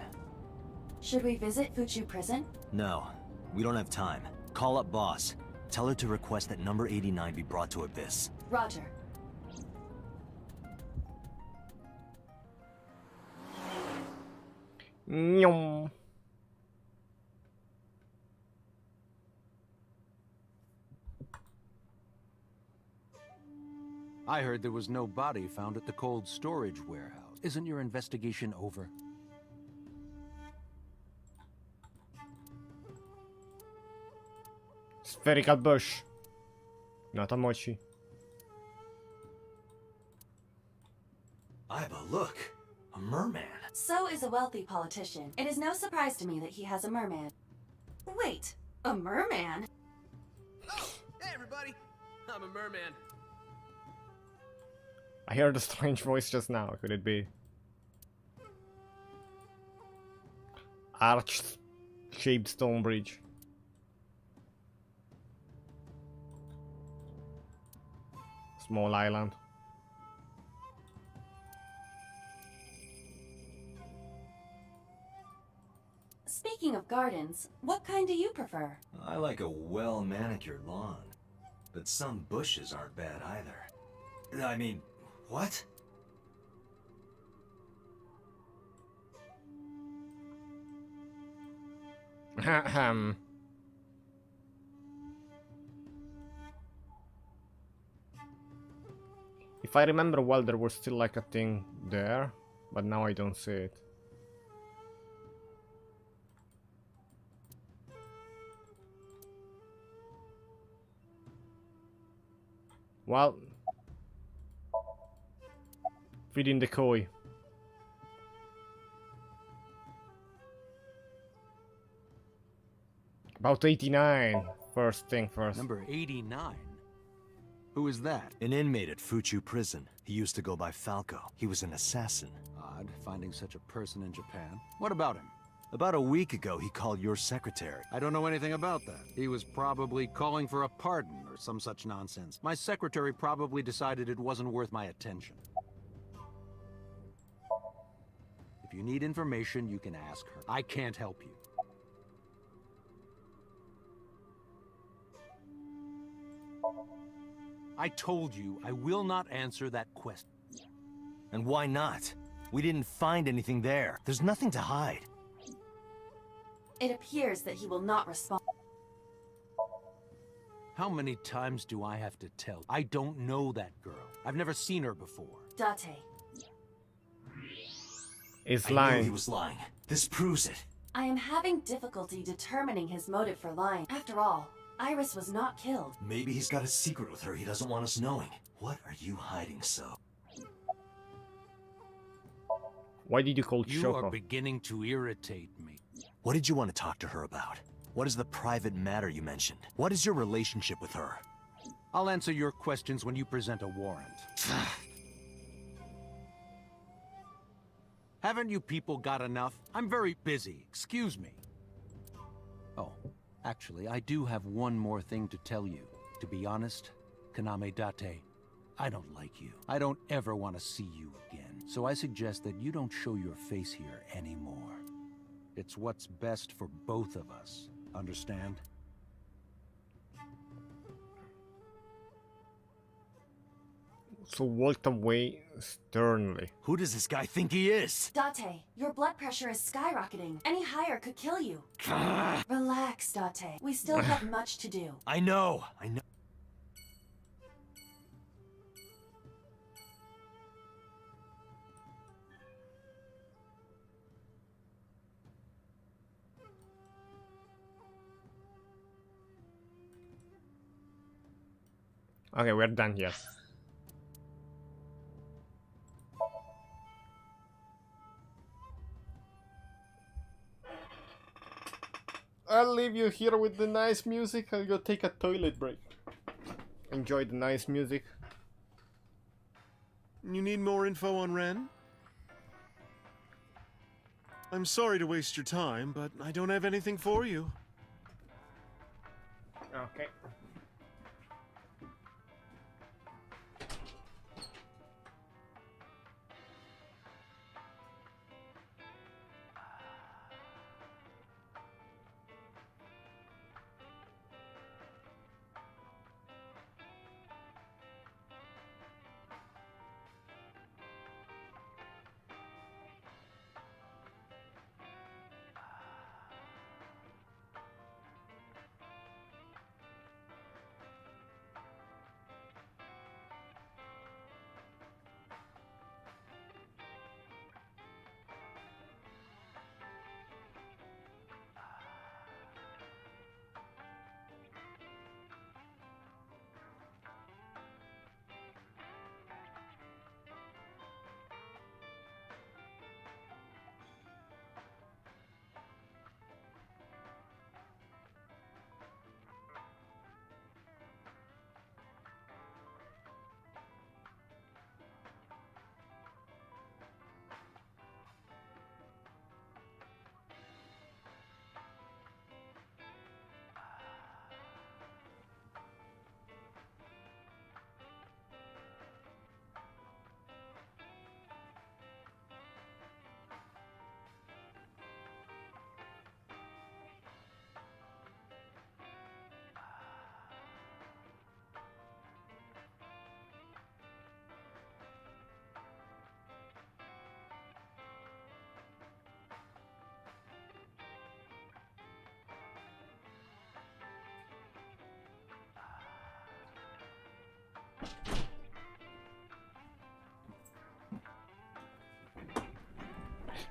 Should we visit Fuchu Prison? No, we don't have time. Call up boss. Tell her to request that number 89 be brought to Abyss. Roger. Nyom. I heard there was no body found at the cold storage warehouse. Isn't your investigation over? Spherical bush. Not a mochi. Iba, look! A merman! So is a wealthy politician. It is no surprise to me that he has a merman. Wait, a merman? Oh, hey everybody! I'm a merman. I heard a strange voice just now. Could it be? Arch-shaped stone bridge. Small island. Speaking of gardens, what kind do you prefer? I like a well-manicured lawn. But some bushes aren't bad either. I mean, what? Ahem. If I remember well, there was still like a thing there, but now I don't see it. Well, feeding the koi. About 89. First thing first. Number 89? Who is that? An inmate at Fuchu Prison. He used to go by Falco. He was an assassin. Odd, finding such a person in Japan. What about him? About a week ago, he called your secretary. I don't know anything about that. He was probably calling for a pardon or some such nonsense. My secretary probably decided it wasn't worth my attention. If you need information, you can ask her. I can't help you. I told you I will not answer that question. And why not? We didn't find anything there. There's nothing to hide. It appears that he will not respond. How many times do I have to tell? I don't know that girl. I've never seen her before. Date. Is I knew lying. he was lying. This proves it. I am having difficulty determining his motive for lying. After all, Iris was not killed. Maybe he's got a secret with her he doesn't want us knowing. What are you hiding so? Why did you call You Shoko? are beginning to irritate me. What did you want to talk to her about? What is the private matter you mentioned? What is your relationship with her? I'll answer your questions when you present a warrant. Haven't you people got enough? I'm very busy. Excuse me. Oh, actually, I do have one more thing to tell you. To be honest, Kaname Date, I don't like you. I don't ever want to see you again. So I suggest that you don't show your face here anymore. It's what's best for both of us. Understand? So walked away sternly. Who does this guy think he is? Date, your blood pressure is skyrocketing. Any higher could kill you. Relax, Date. We still have much to do. I know. Okay, we're done here. I'll leave you here with the nice music. I'll go take a toilet break. Enjoy the nice music. You need more info on Ren? I'm sorry to waste your time, but I don't have anything for you. Okay.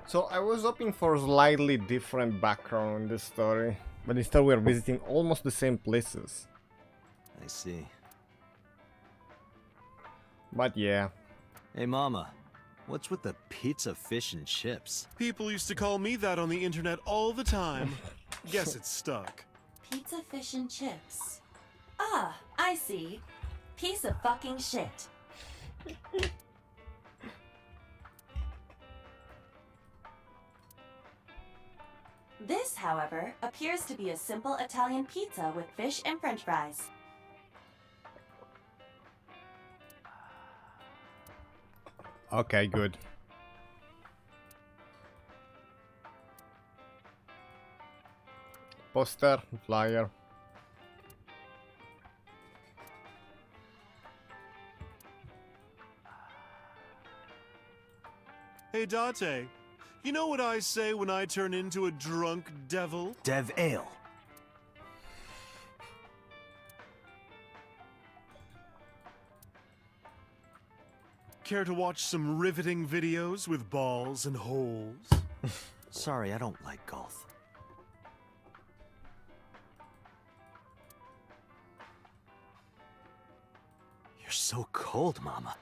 So I was hoping for a slightly different background in this story, but instead we're visiting almost the same places. I see. But yeah. Hey, Mama. What's with the pizza, fish, and chips? People used to call me that on the internet all the time. Guess it's stuck. Pizza, fish, and chips. Ah, I see. Piece of fucking shit. This, however, appears to be a simple Italian pizza with fish and french fries. Okay, good. Poster, flyer. Hey, Date. You know what I say when I turn into a drunk devil? Dev Ale. Care to watch some riveting videos with balls and holes? Sorry, I don't like golf. You're so cold, Mama.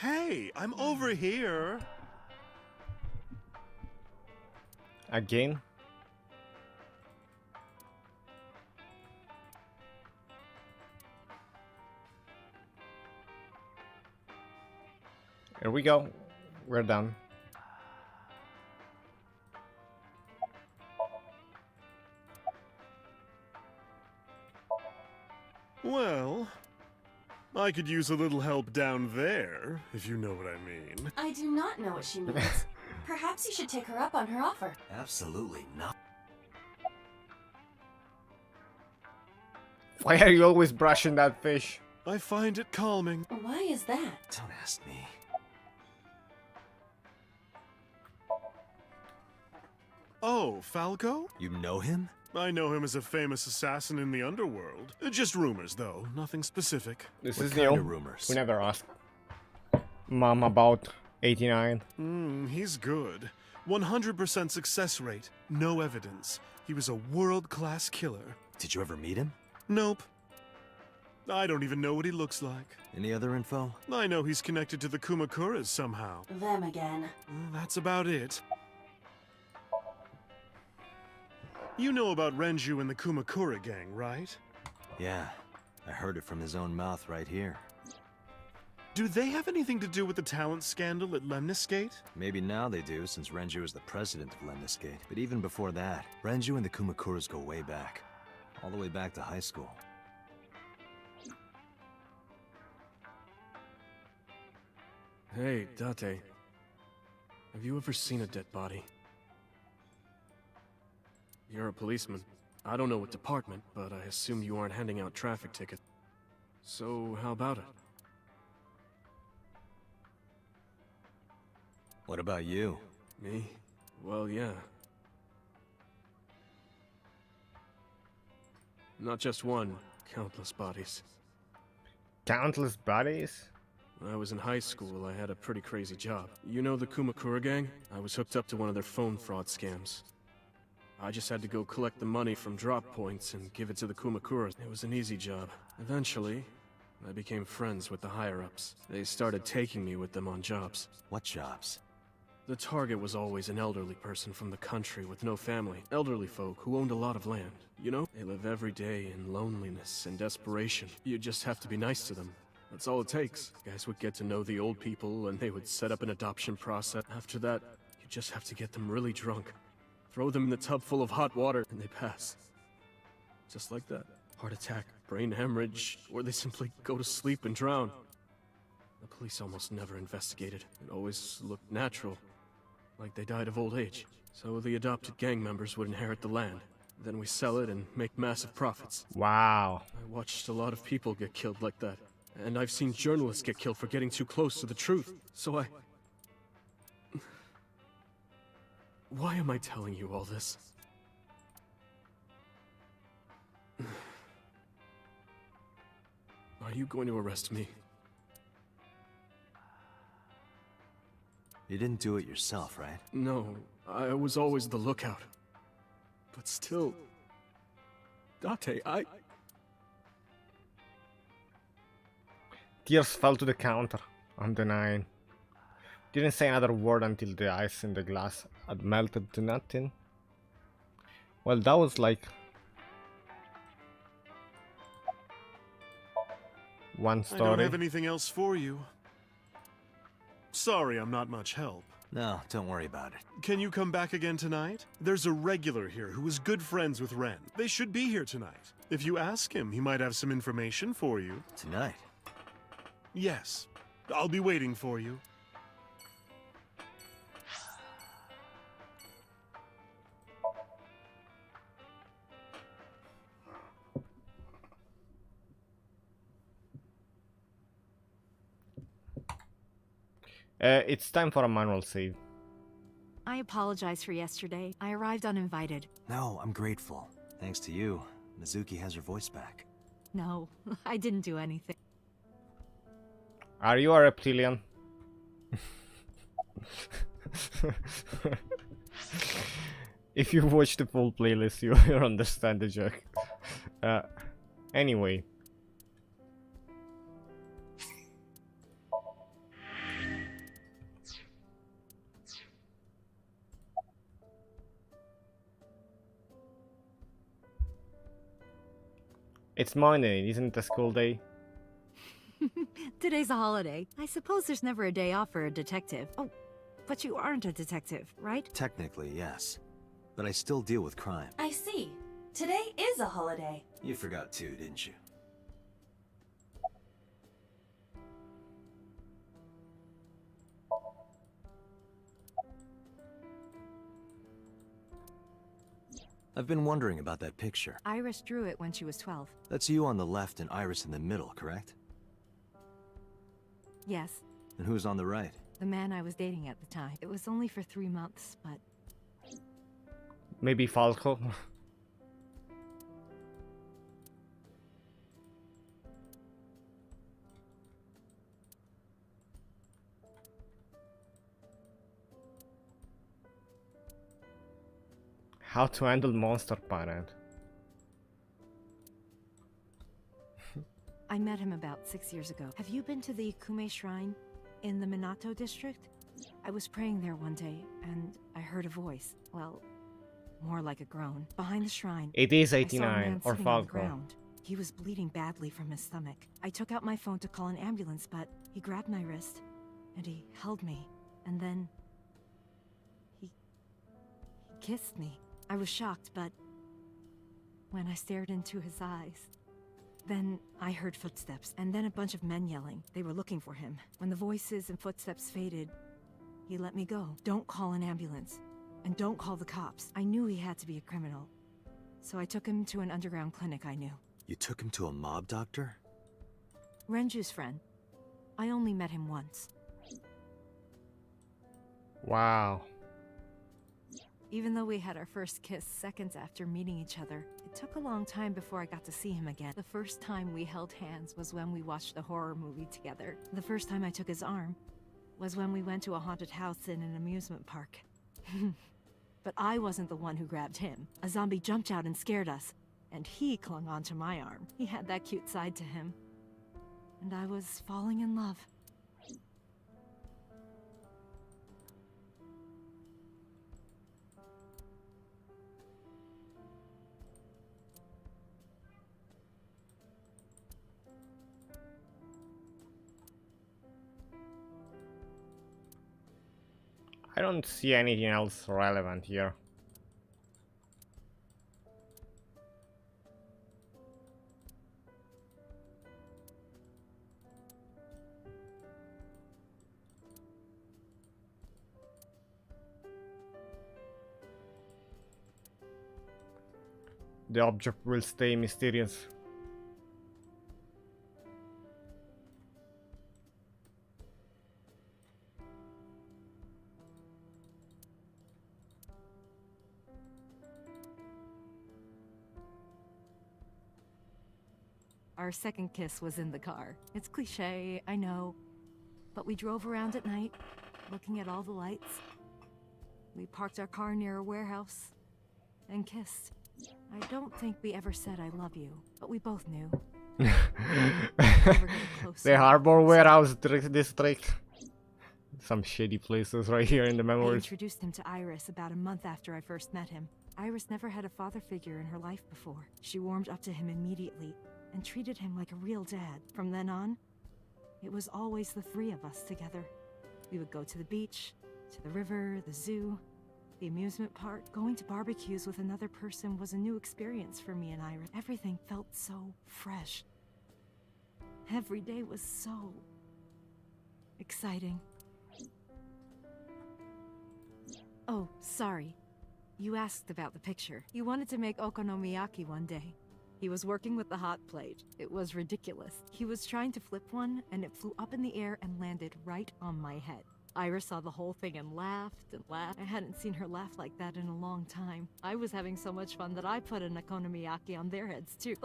Hey, I'm over here. Again? Here we go. We're done. Well, I could use a little help down there, if you know what I mean. I do not know what she means. Perhaps you should take her up on her offer. Absolutely not. Why are you always brushing that fish? I find it calming. Why is that? Don't ask me. Oh, Falco? You know him? I know him as a famous assassin in the underworld. Just rumors, though. Nothing specific. This What is kind new. of rumors? We never asked Mom about 89. He's good. 100% success rate. No evidence. He was a world-class killer. Did you ever meet him? Nope. I don't even know what he looks like. Any other info? I know he's connected to the Kumakuras somehow. Them again. That's about it. You know about Renju and the Kumakura gang, right? Yeah, I heard it from his own mouth right here. Do they have anything to do with the talent scandal at Lemniscate? Maybe now they do, since Renju is the president of Lemniscate. But even before that, Renju and the Kumakuras go way back. All the way back to high school. Hey, Date. Have you ever seen a dead body? You're a policeman. I don't know what department, but I assume you aren't handing out traffic tickets. So, how about it? What about you? Me? Well, yeah. Not just one, countless bodies. Countless bodies? When I was in high school, I had a pretty crazy job. You know the Kumakura gang? I was hooked up to one of their phone fraud scams. I just had to go collect the money from drop points and give it to the Kumakuras. It was an easy job. Eventually, I became friends with the higher-ups. They started taking me with them on jobs. What jobs? The target was always an elderly person from the country with no family. Elderly folk who owned a lot of land. You know? They live every day in loneliness and desperation. You just have to be nice to them. That's all it takes. Guys would get to know the old people and they would set up an adoption process. After that, you just have to get them really drunk. Throw them in the tub full of hot water and they pass. Just like that. Heart attack, brain hemorrhage, or they simply go to sleep and drown. The police almost never investigated. It always looked natural, like they died of old age. So the adopted gang members would inherit the land. Then we sell it and make massive profits. Wow. I watched a lot of people get killed like that. And I've seen journalists get killed for getting too close to the truth. So Why am I telling you all this? Are you going to arrest me? You didn't do it yourself, right? No, I was always the lookout. But still... Date, Tears fell to the counter. I'm denying. Didn't say another word until the ice in the glass had melted to nothing. Well, that was like... one story. I don't have anything else for you. Sorry, I'm not much help. No, don't worry about it. Can you come back again tonight? There's a regular here who is good friends with Ren. They should be here tonight. If you ask him, he might have some information for you. Tonight? Yes. I'll be waiting for you. It's time for a manual save. I apologize for yesterday. I arrived uninvited. No, I'm grateful. Thanks to you, Mizuki has her voice back. No, I didn't do anything. Are you a reptilian? If you watch the full playlist, you'll understand the joke. Anyway. It's Monday, isn't it a school day? Today's a holiday. I suppose there's never a day off for a detective. Oh, but you aren't a detective, right? Technically, yes. But I still deal with crime. I see. Today is a holiday. You forgot too, didn't you? I've been wondering about that picture. Iris drew it when she was 12. That's you on the left and Iris in the middle, correct? Yes. And who's on the right? The man I was dating at the time. It was only for 3 months, but... Maybe Falco? How to handle monster parent. I met him about 6 years ago. Have you been to the Kume Shrine in the Minato district? I was praying there one day, and I heard a voice. Well, more like a groan. Behind the shrine. It is I saw a 89 man or sitting on the Falco. ground. He was bleeding badly from his stomach. I took out my phone to call an ambulance, but he grabbed my wrist, and he held me, and then... He kissed me. I was shocked, but... when I stared into his eyes... Then I heard footsteps, and then a bunch of men yelling. They were looking for him. When the voices and footsteps faded, he let me go. Don't call an ambulance. And don't call the cops. I knew he had to be a criminal. So I took him to an underground clinic I knew. You took him to a mob doctor? Renju's friend. I only met him once. Wow. Even though we had our first kiss seconds after meeting each other, it took a long time before I got to see him again. The first time we held hands was when we watched a horror movie together. The first time I took his arm was when we went to a haunted house in an amusement park. But I wasn't the one who grabbed him. A zombie jumped out and scared us, and he clung onto my arm. He had that cute side to him. And I was falling in love. I don't see anything else relevant here. The object will stay mysterious. Are Our second kiss was in the car. It's cliché, I know. But we drove around at night, looking at all the lights. We parked our car near a warehouse and kissed. I don't think we ever said I love you, but we both knew. The Harbor Warehouse District. Some shady places right here in the I memories. introduced him to Iris about a month after I first met him. Iris never had a father figure in her life before. She warmed up to him immediately and treated him like a real dad. From then on, it was always the three of us together. We would go to the beach, to the river, the zoo, the amusement park. Going to barbecues with another person was a new experience for me and Iris. Everything felt so fresh. Every day was so exciting. Oh, sorry. You asked about the picture. You wanted to make okonomiyaki one day. He was working with the hot plate. It was ridiculous. He was trying to flip one, and it flew up in the air and landed right on my head. Iris saw the whole thing and laughed and laughed. I hadn't seen her laugh like that in a long time. I was having so much fun that I put an okonomiyaki on their heads too.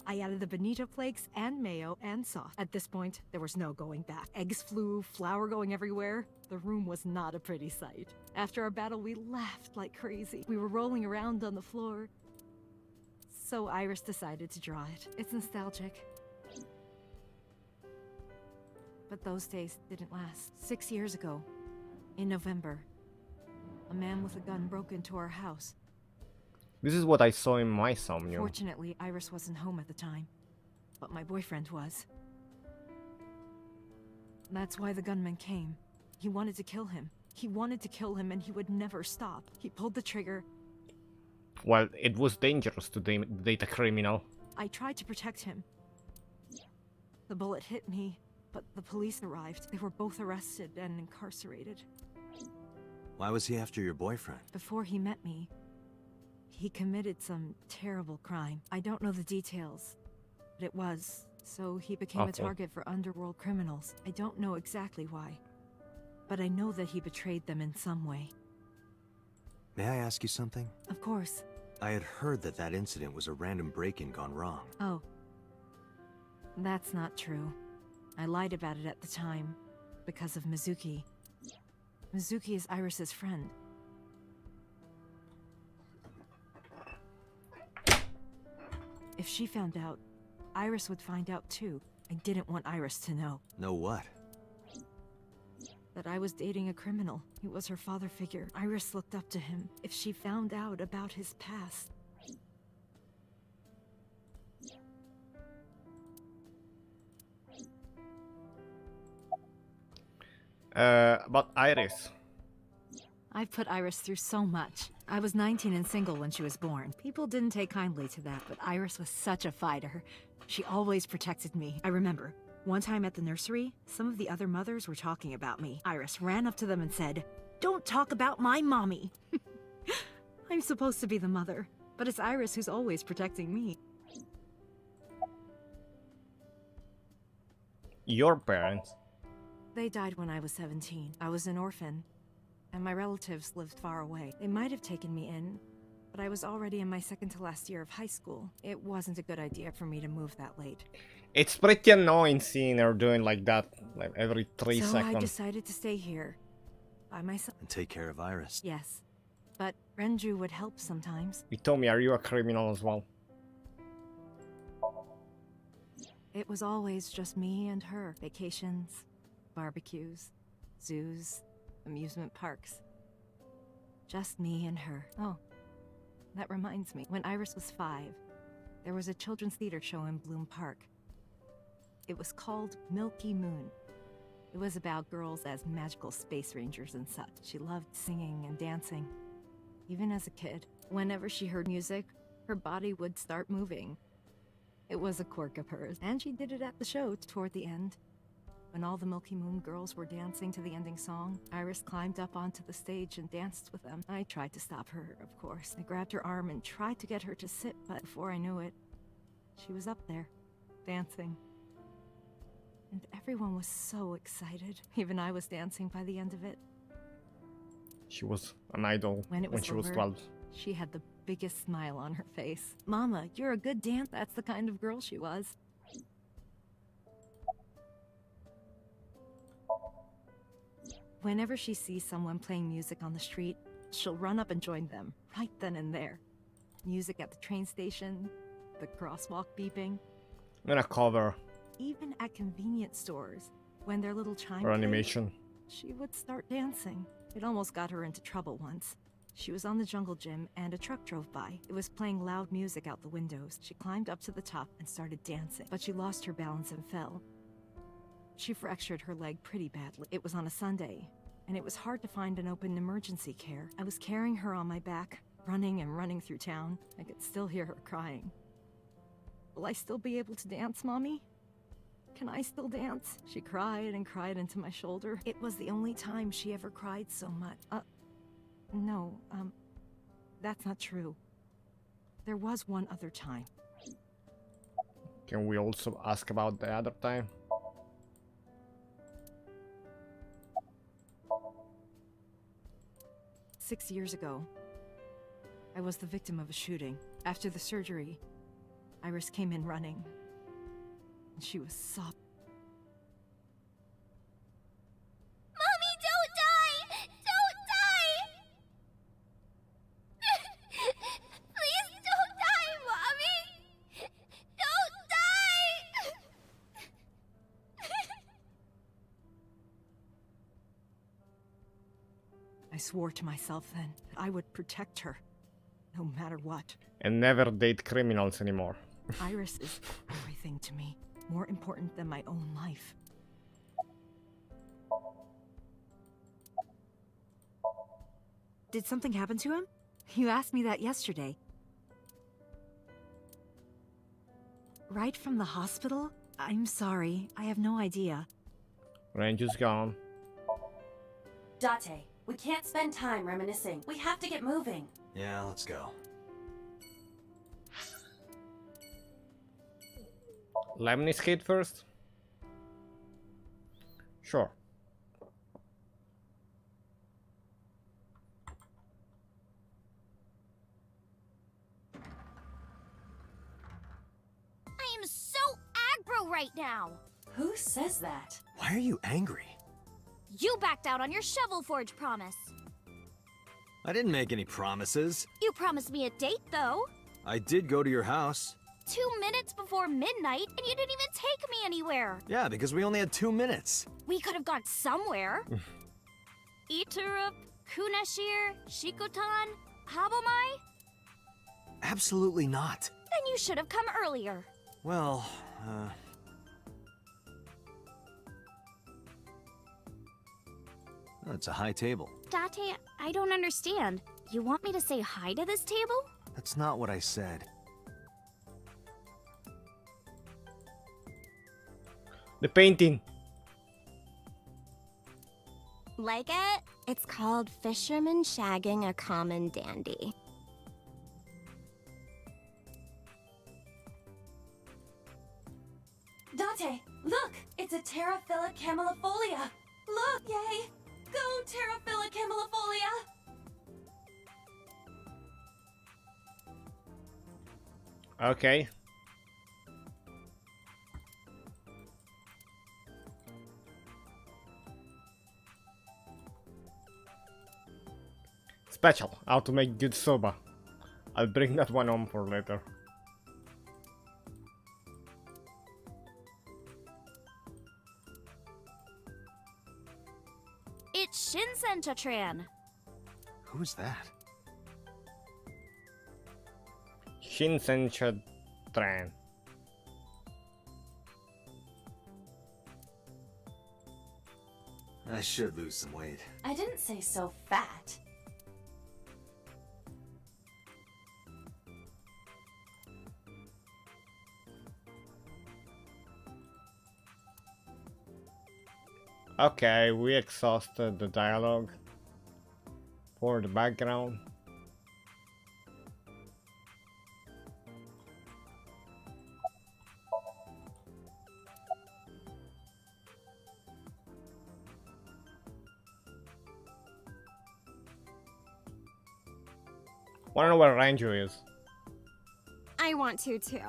I added the bonito flakes and mayo and sauce. At this point, there was no going back. Eggs flew, flour going everywhere. The room was not a pretty sight. After our battle, we laughed like crazy. We were rolling around on the floor. So Iris decided to draw it. It's nostalgic. But those days didn't last. 6 years ago, in November, a man with a gun broke into our house. This is what I saw in my Somnium. Fortunately, Iris wasn't home at the time, but my boyfriend was. That's why the gunman came. He wanted to kill him. He wanted to kill him and he would never stop. He pulled the trigger. Well, it was dangerous to date a criminal. I tried to protect him. The bullet hit me, but the police arrived. They were both arrested and incarcerated. Why was he after your boyfriend? Before he met me, he committed some terrible crime. I don't know the details, but it was. So he became a target for underworld criminals. I don't know exactly why, but I know that he betrayed them in some way. May I ask you something? Of course. I had heard that that incident was a random break-in gone wrong. Oh. That's not true. I lied about it at the time, because of Mizuki. Mizuki is Iris's friend. If she found out, Iris would find out too. I didn't want Iris to know. Know what? That I was dating a criminal. He was her father figure. Iris looked up to him. If she found out about his past... About Iris. I've put Iris through so much. I was 19 and single when she was born. People didn't take kindly to that, but Iris was such a fighter. She always protected me. I remember, one time at the nursery, some of the other mothers were talking about me. Iris ran up to them and said, "Don't talk about my mommy." I'm supposed to be the mother, but it's Iris who's always protecting me. Your parents? They died when I was 17. I was an orphan, and my relatives lived far away. They might have taken me in, but I was already in my second to last year of high school. It wasn't a good idea for me to move that late. It's pretty annoying seeing her doing like that, like every 3 seconds. So I decided to stay here, by myself. And take care of Iris. Yes, but Renju would help sometimes. You told me, are you a criminal as well? It was always just me and her. Vacations, barbecues, zoos, amusement parks. Just me and her. Oh, that reminds me. When Iris was 5, there was a children's theater show in Bloom Park. It was called Milky Moon. It was about girls as magical space rangers and such. She loved singing and dancing, even as a kid. Whenever she heard music, her body would start moving. It was a quirk of hers, and she did it at the show toward the end. When all the Milky Moon girls were dancing to the ending song, Iris climbed up onto the stage and danced with them. I tried to stop her, of course. I grabbed her arm and tried to get her to sit, but before I knew it, she was up there, dancing. And everyone was so excited. Even I was dancing by the end of it. She was an idol when she was 12. She had the biggest smile on her face. "Mama, you're a good dancer." That's the kind of girl she was. Whenever she sees someone playing music on the street, she'll run up and join them, right then and there. Music at the train station, the crosswalk beeping. I'm gonna cover Even at convenience stores, when their little chime her played, animation. she would start dancing. It almost got her into trouble once. She was on the jungle gym and a truck drove by. It was playing loud music out the windows. She climbed up to the top and started dancing, but she lost her balance and fell. She fractured her leg pretty badly. It was on a Sunday, and it was hard to find an open emergency care. I was carrying her on my back, running and running through town. I could still hear her crying. Will I still be able to dance, Mommy? Can I still dance? She cried and cried into my shoulder. It was the only time she ever cried so much. No, that's not true. There was one other time. Can we also ask about the other time? Six years ago, I was the victim of a shooting. After the surgery, Iris came in running, and she was sobbing. Mommy, don't die! Don't die! Please don't die, Mommy! Don't die! I swore to myself then that I would protect her, no matter what. And never date criminals anymore. Iris is everything to me, more important than my own life. Did something happen to him? You asked me that yesterday. Right from the hospital? I'm sorry, I have no idea. Range is gone. Date, we can't spend time reminiscing. We have to get moving. Yeah, let's go. Lemony skate first? Sure. I am so aggro right now. Who says that? Why are you angry? You backed out on your Shovel Forge promise. I didn't make any promises. You promised me a date, though. I did go to your house. 2 minutes before midnight, and you didn't even take me anywhere. Yeah, because we only had 2 minutes. We could have gone somewhere. Iturup, Kunashir, Shikotan, Habomai? Absolutely not. Then you should have come earlier. Well, oh, it's a high table. Date, I don't understand. You want me to say hi to this table? That's not what I said. The painting. Like it? It's called Fisherman Shagging a Common Dandy. Date, look! It's a Terraphila camellifolia! Look, yay! Go Terraphila camellifolia! Okay. Special, how to make good soba. I'll bring that one home for later. It's Shinsen Chatran. Who's that? Shinsen Chatran. I should lose some weight. I didn't say so fat. Okay, we exhausted the dialogue for the background. Wanna know where Ranju is? I want to too.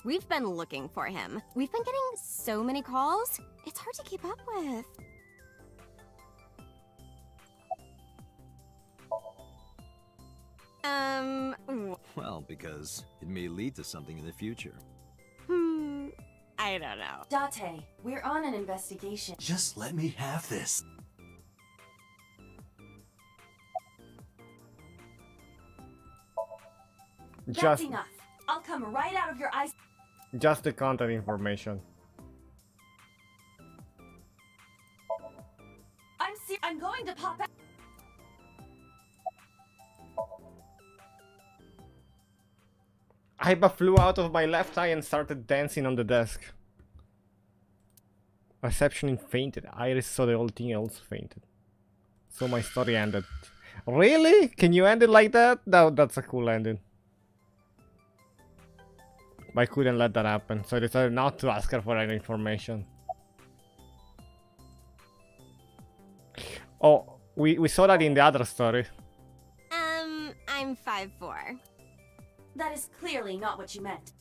We've been looking for him. We've been getting so many calls, it's hard to keep up with. Well, because it may lead to something in the future. I don't know. Date, we're on an investigation. Just let me have this. That's enough. I'll come right out of your eyes. Just the contact information. I'm going to pop out. Aiba flew out of my left eye and started dancing on the desk. Receptionist fainted. Iris saw the whole thing, also fainted. So my story ended. Really? Can you end it like that? No, that's a cool ending. But I couldn't let that happen, so I decided not to ask her for any information. Oh, we saw that in the other story. I'm 5'4". That is clearly not what you meant.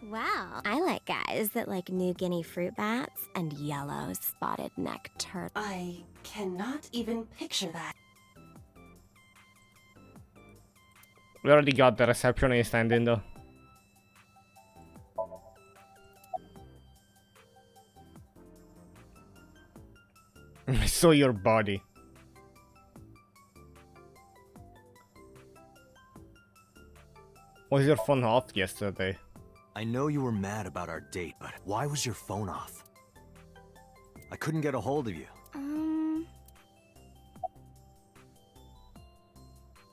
Wow, I like guys that like New Guinea fruit bats and yellow spotted neck turtle. I cannot even picture that. We already got the receptionist ending though. I saw your body. Was your phone off yesterday? I know you were mad about our date, but why was your phone off? I couldn't get a hold of you.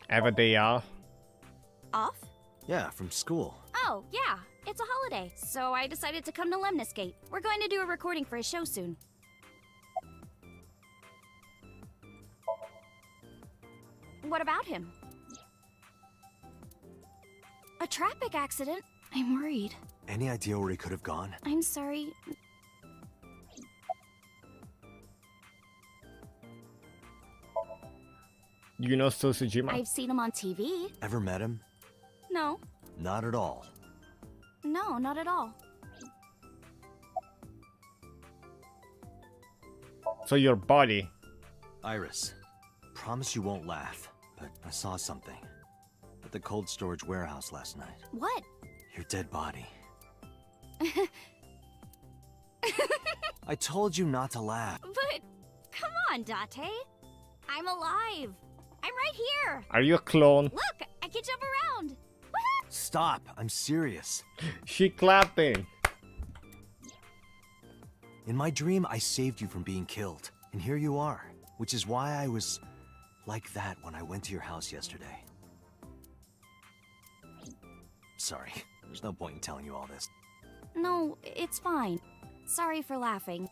Have a day off? Off? Yeah, from school. Oh, yeah. It's a holiday, so I decided to come to Lemniscate. We're going to do a recording for a show soon. What about him? A traffic accident? I'm worried. Any idea where he could have gone? I'm sorry. You know Sosujima? I've seen him on TV. Ever met him? No. Not at all. No, not at all. So your body. Iris, promise you won't laugh, but I saw something at the cold storage warehouse last night. What? Your dead body. I told you not to laugh. But, come on, Date. I'm alive. I'm right here. Are you a clone? Look, I can jump around. Stop, I'm serious. She clapping. In my dream, I saved you from being killed. And here you are. Which is why I was like that when I went to your house yesterday. Sorry, there's no point in telling you all this. No, it's fine. Sorry for laughing.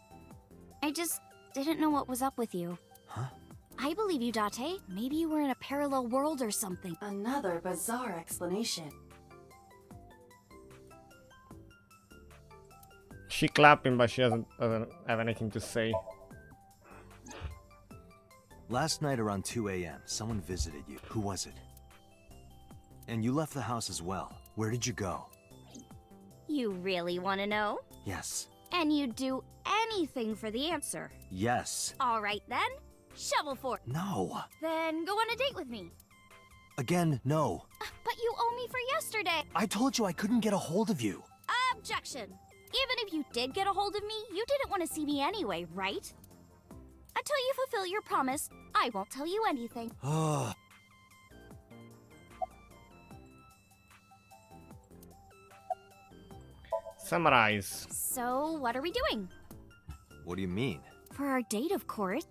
I just didn't know what was up with you. Huh? I believe you, Date. Maybe you were in a parallel world or something. Another bizarre explanation. She clapping, but she doesn't have anything to say. Last night around 2 a.m., someone visited you. Who was it? And you left the house as well. Where did you go? You really want to know? Yes. And you'd do anything for the answer. Yes. All right then. Shovel for it. No. Then go on a date with me. Again, no. But you owe me for yesterday. I told you I couldn't get a hold of you. Objection. Even if you did get a hold of me, you didn't want to see me anyway, right? Until you fulfill your promise, I won't tell you anything. Summarize. So, what are we doing? What do you mean? For our date, of course.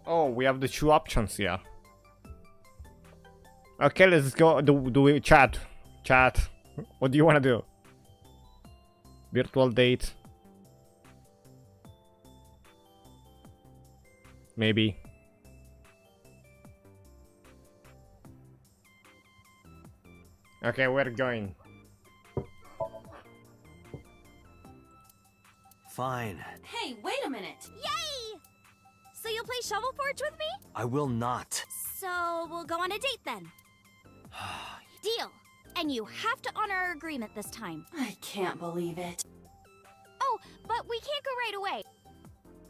Oh, we have the two options here. Okay, let's go. Do we chat? Chat. What do you want to do? Virtual date. Maybe. Okay, we're going. Fine. Hey, wait a minute. Yay! So you'll play Shovel Forge with me? I will not. So we'll go on a date then. Deal. And you have to honor our agreement this time. I can't believe it. Oh, but we can't go right away.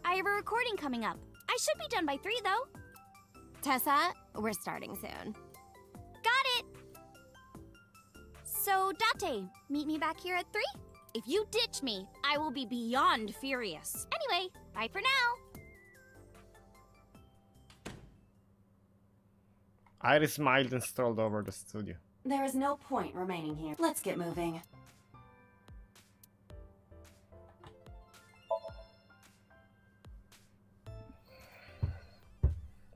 I have a recording coming up. I should be done by 3, though. Tessa, we're starting soon. Got it! So, Date, meet me back here at 3? If you ditch me, I will be beyond furious. Anyway, bye for now. Iris smiled and strolled over the studio. There is no point remaining here. Let's get moving.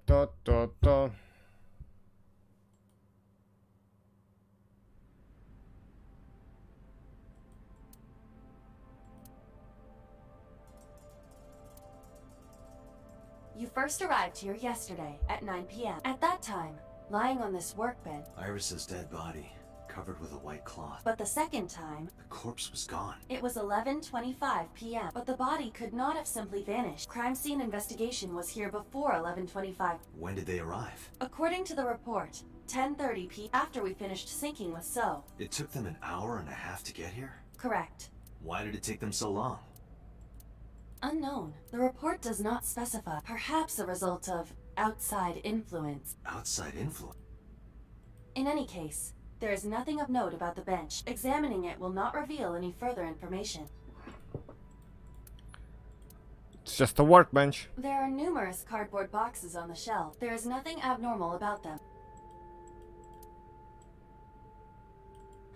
Da, da, da. You first arrived here yesterday at 9 p.m. At that time, lying on this workbench. Iris's dead body, covered with a white cloth. But the second time, The corpse was gone. it was 11:25 p.m. But the body could not have simply vanished. Crime scene investigation was here before 11:25. When did they arrive? According to the report, 10:30 p.m. after we finished sinking with So. It took them an hour and a half to get here? Correct. Why did it take them so long? Unknown. The report does not specify. Perhaps a result of outside influence. Outside influence? In any case, there is nothing of note about the bench. Examining it will not reveal any further information. It's just a workbench. There are numerous cardboard boxes on the shelf. There is nothing abnormal about them.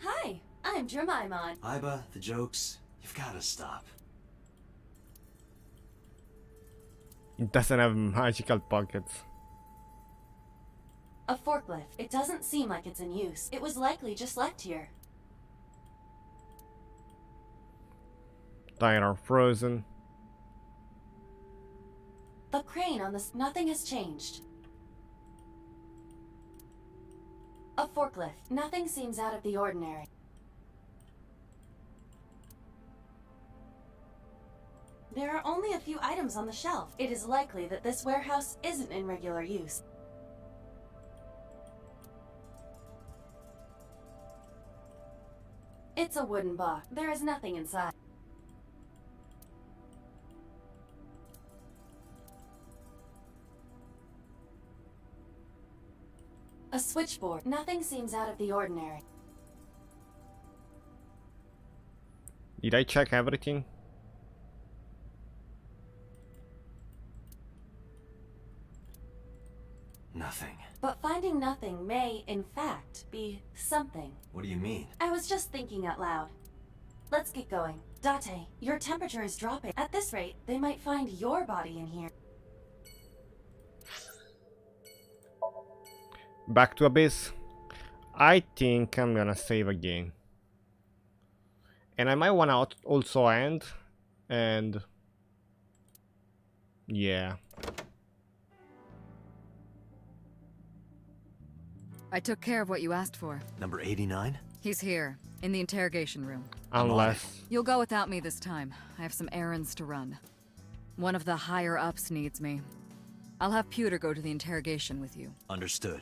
Hi, I'm Jemima. Iba, the jokes, you've gotta stop. It doesn't have magical pockets. A forklift. It doesn't seem like it's in use. It was likely just left here. Tires are frozen. The crane on this. Nothing has changed. A forklift. Nothing seems out of the ordinary. There are only a few items on the shelf. It is likely that this warehouse isn't in regular use. It's a wooden box. There is nothing inside. A switchboard. Nothing seems out of the ordinary. Did I check everything? Nothing. But finding nothing may, in fact, be something. What do you mean? I was just thinking out loud. Let's get going. Date, your temperature is dropping. At this rate, they might find your body in here. Back to Abyss. I think I'm gonna save again. And I might wanna also end. And... yeah. I took care of what you asked for. Number 89? He's here, in the interrogation room. Unless... You'll go without me this time. I have some errands to run. One of the higher-ups needs me. I'll have Pewter go to the interrogation with you. Understood.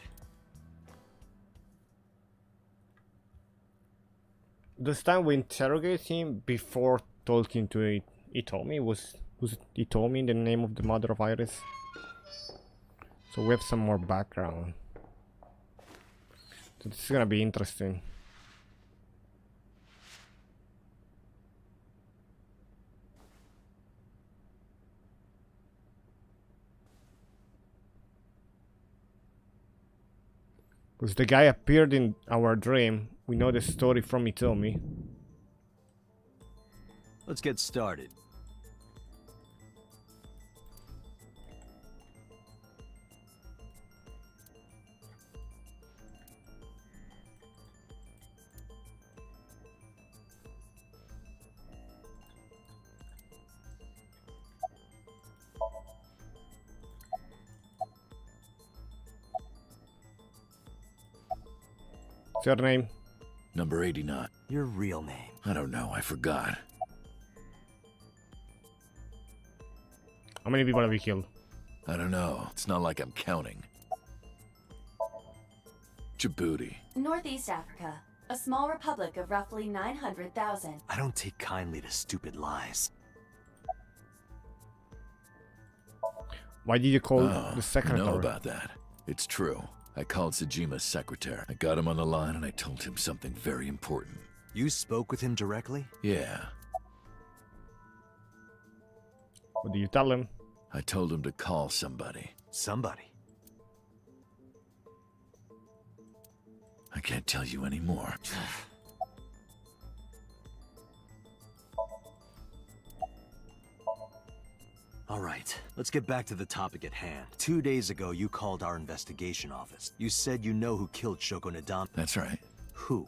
This time we interrogate him before talking to Itomi. Was Itomi the name of the mother of Iris? So we have some more background. So this is gonna be interesting. Because the guy appeared in our dream. We know the story from Itomi. Let's get started. What's your name? Number 89. Your real name? I don't know, I forgot. How many people have you killed? I don't know. It's not like I'm counting. Djibouti. Northeast Africa. A small republic of roughly 900,000. I don't take kindly to stupid lies. Why did you call Oh, the secretary? I know about that. It's true. I called Sejima's secretary. I got him on the line and I told him something very important. You spoke with him directly? Yeah. What do you tell him? I told him to call somebody. Somebody? I can't tell you anymore. All right, let's get back to the topic at hand. 2 days ago, you called our investigation office. You said you know who killed Shoko Nadami. That's right. Who?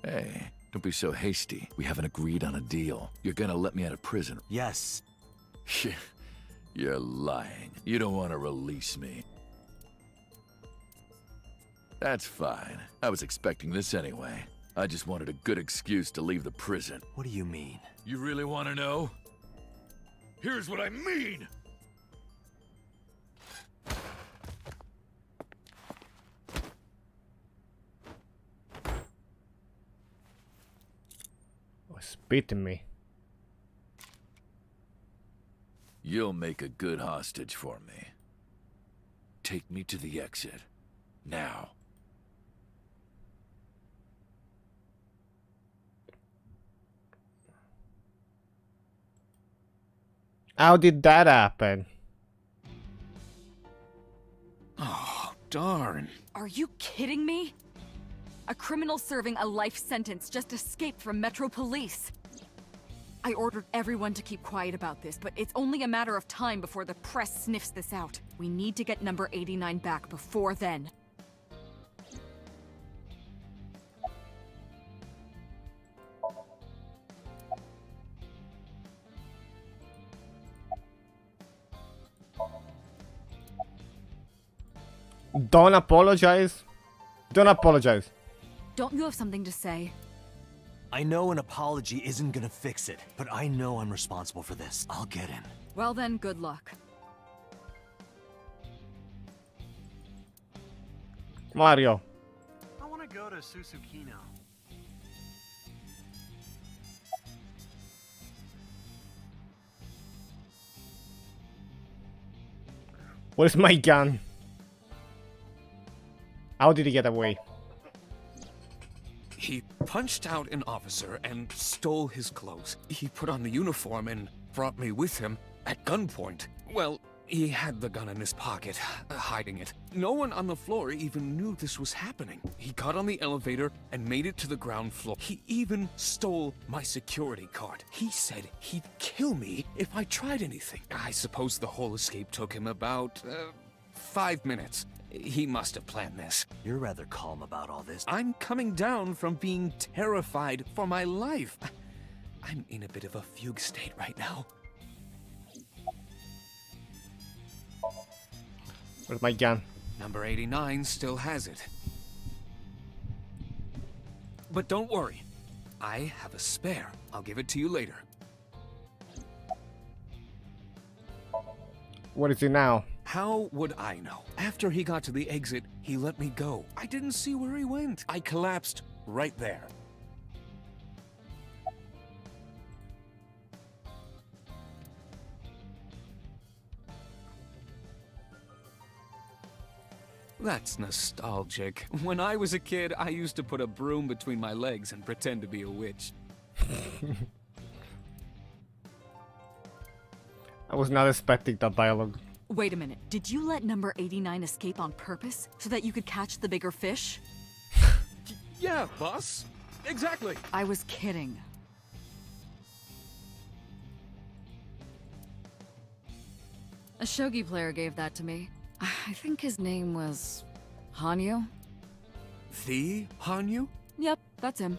Hey, don't be so hasty. We haven't agreed on a deal. You're gonna let me out of prison. Yes. You're lying. You don't want to release me. That's fine. I was expecting this anyway. I just wanted a good excuse to leave the prison. What do you mean? You really want to know? Here's what I mean! Oh, spitting me. You'll make a good hostage for me. Take me to the exit. Now. How did that happen? Oh, darn. Are you kidding me? A criminal serving a life sentence just escaped from Metro Police. I ordered everyone to keep quiet about this, but it's only a matter of time before the press sniffs this out. We need to get number 89 back before then. Don't apologize. Don't apologize. Don't you have something to say? I know an apology isn't gonna fix it, but I know I'm responsible for this. I'll get in. Well then, good luck. Mario. I want to go to Susukino. Where's my gun? How did he get away? He punched out an officer and stole his clothes. He put on the uniform and brought me with him at gunpoint. Well, he had the gun in his pocket, hiding it. No one on the floor even knew this was happening. He got on the elevator and made it to the ground floor. He even stole my security card. He said he'd kill me if I tried anything. I suppose the whole escape took him about 5 minutes. He must have planned this. You're rather calm about all this. I'm coming down from being terrified for my life. I'm in a bit of a fugue state right now. Where's my gun? Number 89 still has it. But don't worry. I have a spare. I'll give it to you later. What is it now? How would I know? After he got to the exit, he let me go. I didn't see where he went. I collapsed right there. That's nostalgic. When I was a kid, I used to put a broom between my legs and pretend to be a witch. I was not expecting that dialogue. Wait a minute, did you let number 89 escape on purpose so that you could catch the bigger fish? Yeah, boss. Exactly. I was kidding. A shogi player gave that to me. I think his name was Hanyu. The Hanyu? Yep, that's him.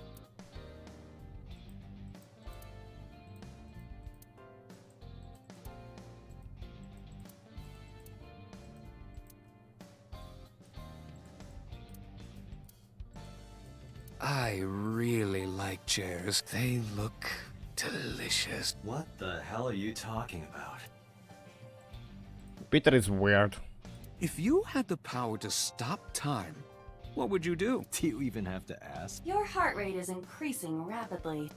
I really like chairs. They look delicious. What the hell are you talking about? Peter is weird. If you had the power to stop time, what would you do? Do you even have to ask? Your heart rate is increasing rapidly.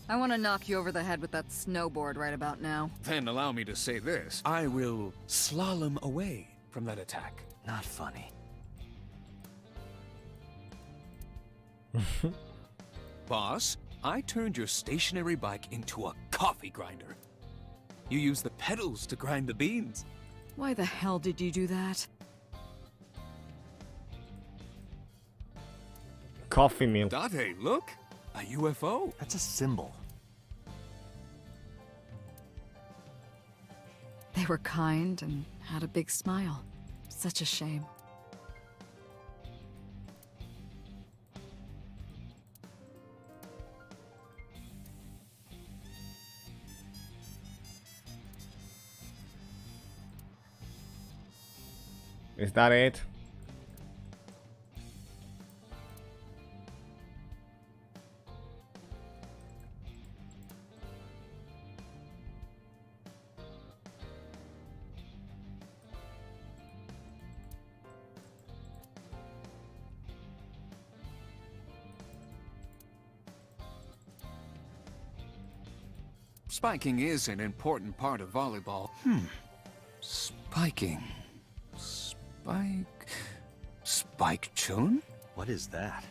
I want to knock you over the head with that snowboard right about now. Then allow me to say this. I will slalom away from that attack. Not funny. Boss, I turned your stationary bike into a coffee grinder. You use the pedals to grind the beans. Why the hell did you do that? Coffee meal. Date, look! A UFO. That's a symbol. They were kind and had a big smile. Such a shame. Is that it? Spiking is an important part of volleyball. Spiking. Spike Chun? What is that?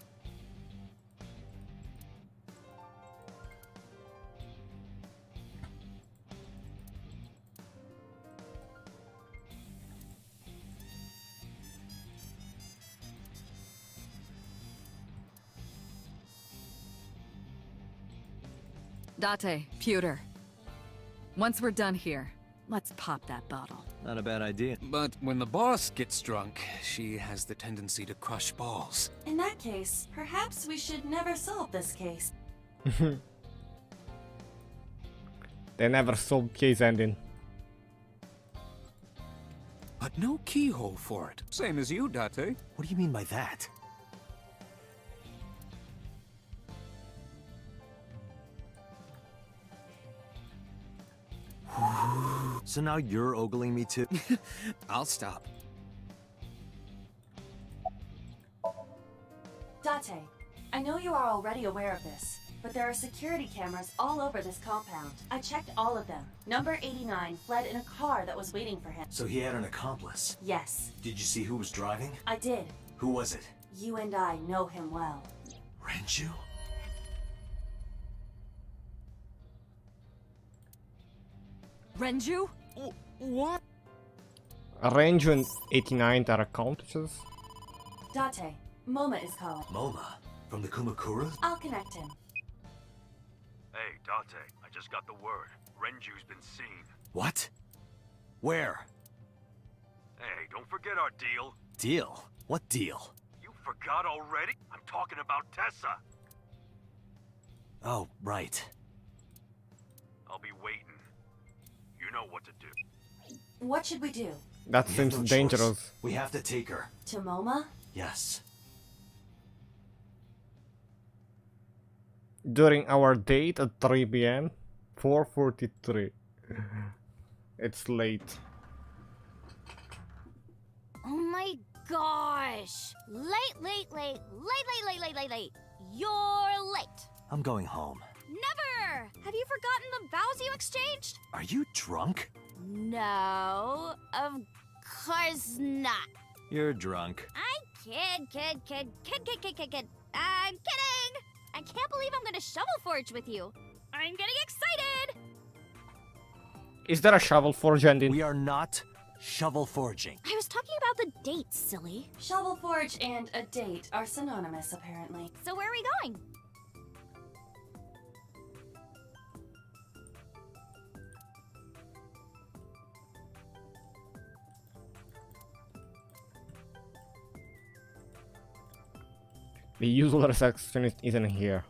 Date, pewter. Once we're done here, let's pop that bottle. Not a bad idea. But when the boss gets drunk, she has the tendency to crush balls. In that case, perhaps we should never solve this case. They never solved case ending. But no keyhole for it. Same as you, Date. What do you mean by that? So now you're ogling me too? I'll stop. Date, I know you are already aware of this, but there are security cameras all over this compound. I checked all of them. Number 89 fled in a car that was waiting for him. So he had an accomplice? Yes. Did you see who was driving? I did. Who was it? You and I know him well. Renju? Renju? What? Renju and 89 are accomplices. Date, Moma is calling. Moma? From the Kumakura? I'll connect him. Hey, Date, I just got the word. Renju's been seen. What? Where? Hey, don't forget our deal. Deal? What deal? You forgot already? I'm talking about Tessa. Oh, right. I'll be waiting. You know what to do. What should we do? That We seems have no choice. dangerous. We have to take her. To Moma? Yes. During our date at 3 p.m. 4:43. It's late. Oh my gosh! Late. You're late. I'm going home. Never! Have you forgotten the vows you exchanged? Are you drunk? No, of course not. You're drunk. I kid. I'm kidding! I can't believe I'm gonna shovel forge with you. I'm getting excited! Is there a shovel forge ending? We are not shovel forging. I was talking about the date, silly. Shovel Forge and a date are synonymous, apparently. So where are we going? The usual receptionist isn't here.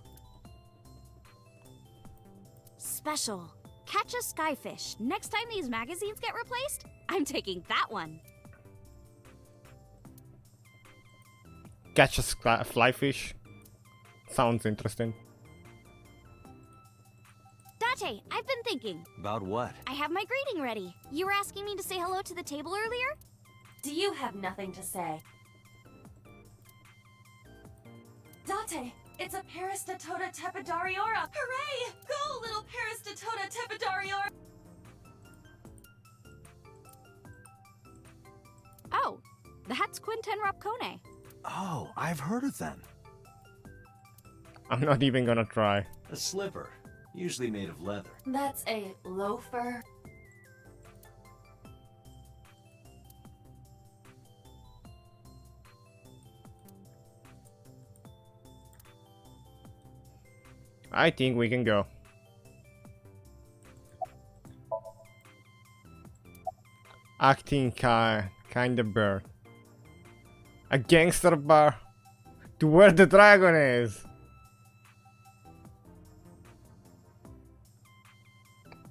Special. Catch a skyfish. Next time these magazines get replaced, I'm taking that one. Catch a flyfish. Sounds interesting. Date, Date, I've been thinking. About what? I have my greeting ready. You were asking me to say hello to the table earlier? Do you have nothing to say? Date, it's a Peristatota Tepidariora! Hooray! Go, little Peristatota Tepidariora! Oh, that's Quinten Rapcone. Oh, I've heard of them. I'm not even gonna try. A slipper, usually made of leather. That's a loafer. I think we can go. Acting kind of bird. A gangster bar. To where the dragon is.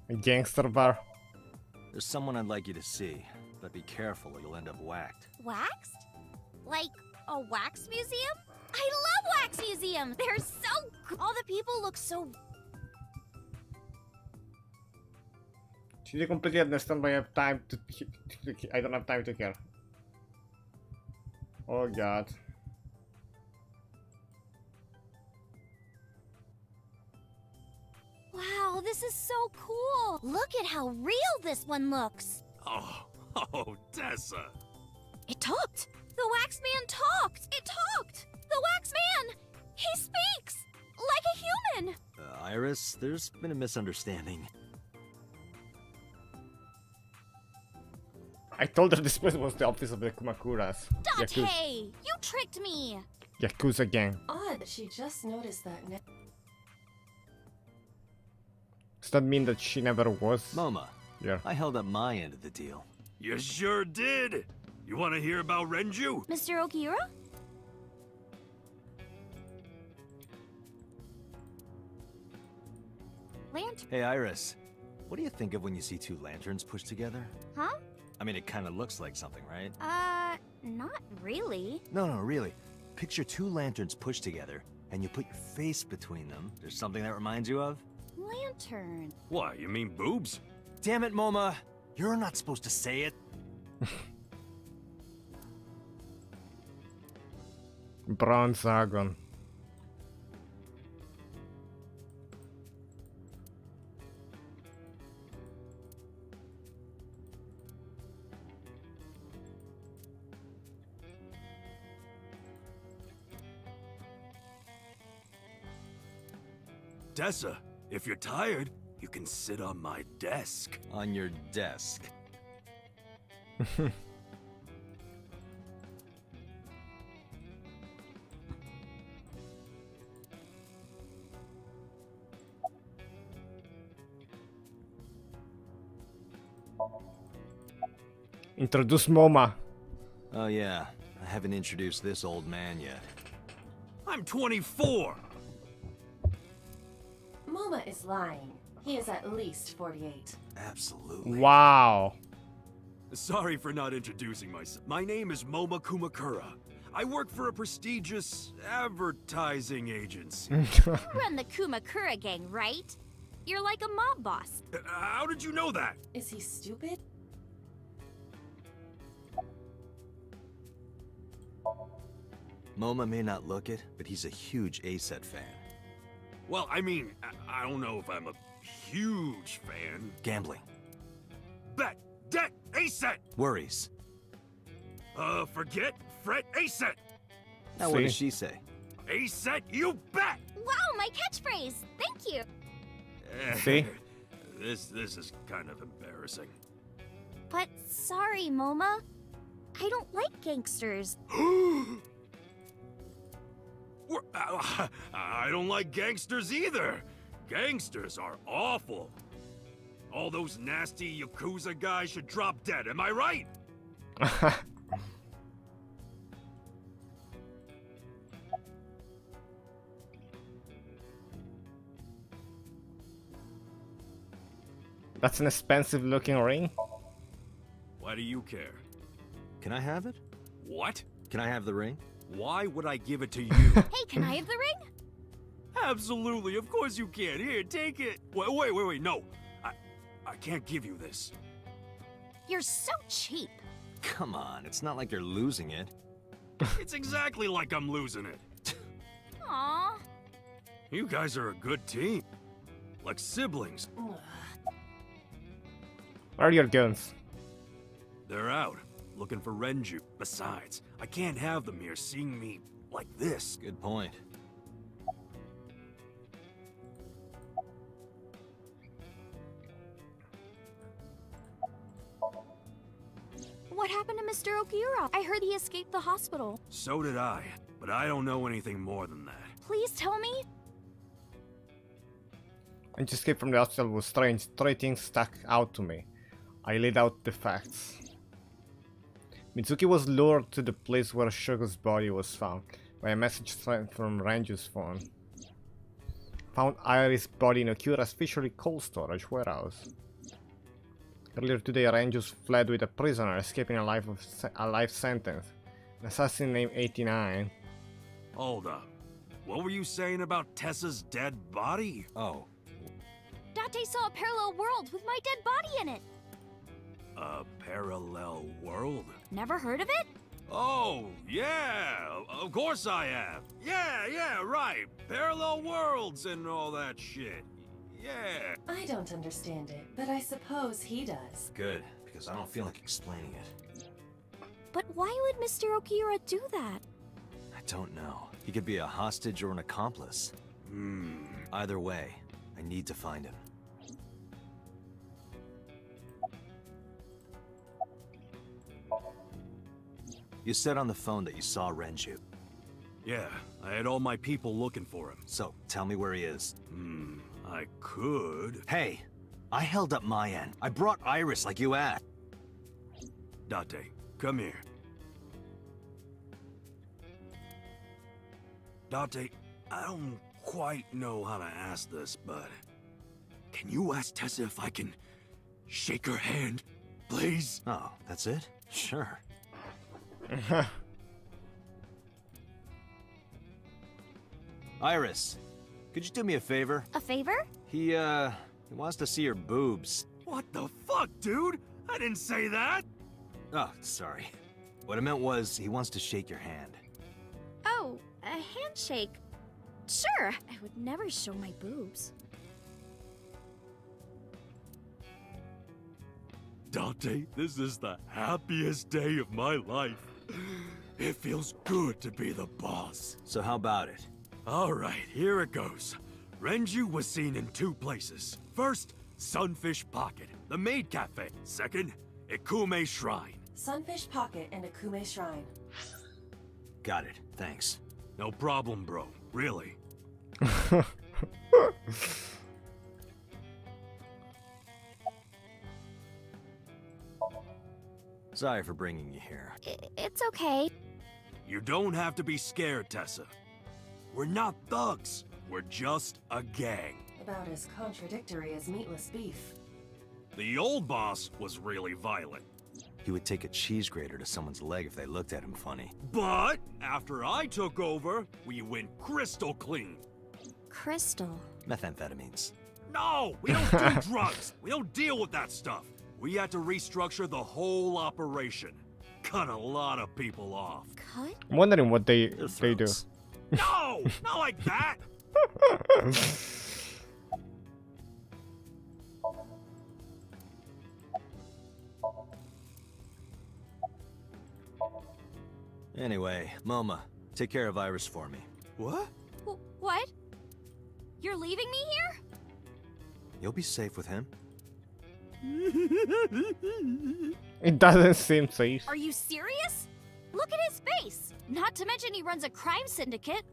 A gangster bar. There's someone I'd like you to see, but be careful or you'll end up whacked. Waxed? Like a wax museum? I love wax museums! They're so cool. All the people look so... Should you completely understand why I have time to... I don't have time to care. Oh god. Wow, this is so cool! Look at how real this one looks! Oh, Tessa! It talked! The wax man talked! It talked! The wax man! He speaks! Like a human! Iris, there's been a misunderstanding. I told her this place was the office of the Kumakuras. Date! You tricked me! Yakuza gang. Odd, she just noticed that. Does that mean that she never was? Moma. Yeah. I held up my end of the deal. You sure did! You want to hear about Renju? Mr. Okiura? Lantern. Hey, Iris. What do you think of when you see two lanterns pushed together? Huh? I mean, it kind of looks like something, right? Not really. No, really. Picture two lanterns pushed together, and you put your face between them. There's something that reminds you of? Lantern. Why, you mean boobs? Damn it, Moma! You're not supposed to say it. Bronze Dragon. Tessa, if you're tired, you can sit on my desk. On your desk. Introduce Moma. Oh yeah, I haven't introduced this old man yet. I'm 24! Moma is lying. He is at least 48. Absolutely. Wow. Sorry for not introducing myself. My name is Moma Kumakura. I work for a prestigious advertising agency. You run the Kumakura gang, right? You're like a mob boss. How did you know that? Is he stupid? Moma may not look it, but he's a huge A-set fan. Well, I mean, I don't know if I'm a huge fan. Gambling. Bet! Debt! A-set! Worries. Forget, fret, A-set! Now what does she say? A-set, you bet! Wow, my catchphrase! Thank you! See? This is kind of embarrassing. But sorry, Moma. I don't like gangsters. I don't like gangsters either. Gangsters are awful. All those nasty Yakuza guys should drop dead, am I right? That's an expensive looking ring. Why do you care? Can I have it? What? Can I have the ring? Why would I give it to you? Hey, can I have the ring? Absolutely, of course you can. Here, take it. Wait, no. I can't give you this. You're so cheap. Come on, it's not like you're losing it. It's exactly like I'm losing it. Aww. You guys are a good team. Like siblings. Where are your guns? They're out, looking for Renju. Besides, I can't have them here seeing me like this. Good point. What happened to Mr. Okiura? I heard he escaped the hospital. So did I, but I don't know anything more than that. Please tell me. And to escape from the hospital was strange. Three things stuck out to me. I laid out the facts. Mitsuki was lured to the place where Shogo's body was found by a message sent from Renju's phone. Found Iris' body in Okura's fishery cold storage warehouse. Earlier today, Renju fled with a prisoner, escaping a life sentence. An assassin named 89. Hold up. What were you saying about Tessa's dead body? Oh. Date saw a parallel world with my dead body in it. A parallel world? Never heard of it? Oh, yeah, of course I have. Yeah, right. Parallel worlds and all that shit. Yeah. I don't understand it, but I suppose he does. Good, because I don't feel like explaining it. But why would Mr. Okiura do that? I don't know. He could be a hostage or an accomplice. Either way, I need to find him. You said on the phone that you saw Renju. Yeah, I had all my people looking for him. So, tell me where he is. I could. Hey, I held up my end. I brought Iris like you asked. Date, come here. Date, I don't quite know how to ask this, but... Can you ask Tessa if I can shake her hand, please? Oh, that's it? Sure. Iris, could you do me a favor? A favor? He wants to see your boobs. What the fuck, dude? I didn't say that! Oh, sorry. What I meant was, he wants to shake your hand. Oh, a handshake. Sure, I would never show my boobs. Date, this is the happiest day of my life. It feels good to be the boss. So how about it? Alright, here it goes. Renju was seen in two places. First, Sunfish Pocket, the maid cafe. Second, Ikume Shrine. Sunfish Pocket and Akume Shrine. Got it, thanks. No problem, bro. Really. Sorry for bringing you here. It's okay. You don't have to be scared, Tessa. We're not thugs. We're just a gang. About as contradictory as meatless beef. The old boss was really violent. He would take a cheese grater to someone's leg if they looked at him funny. But after I took over, we went crystal clean. Crystal? Methamphetamines. No, we don't do drugs. We don't deal with that stuff. We had to restructure the whole operation. Cut a lot of people off. Cut? I'm wondering what they do. No! Not like that! Anyway, Moma, take care of Iris for me. What? What? You're leaving me here? You'll be safe with him. It doesn't seem safe. Are you serious? Look at his face! Not to mention he runs a crime syndicate.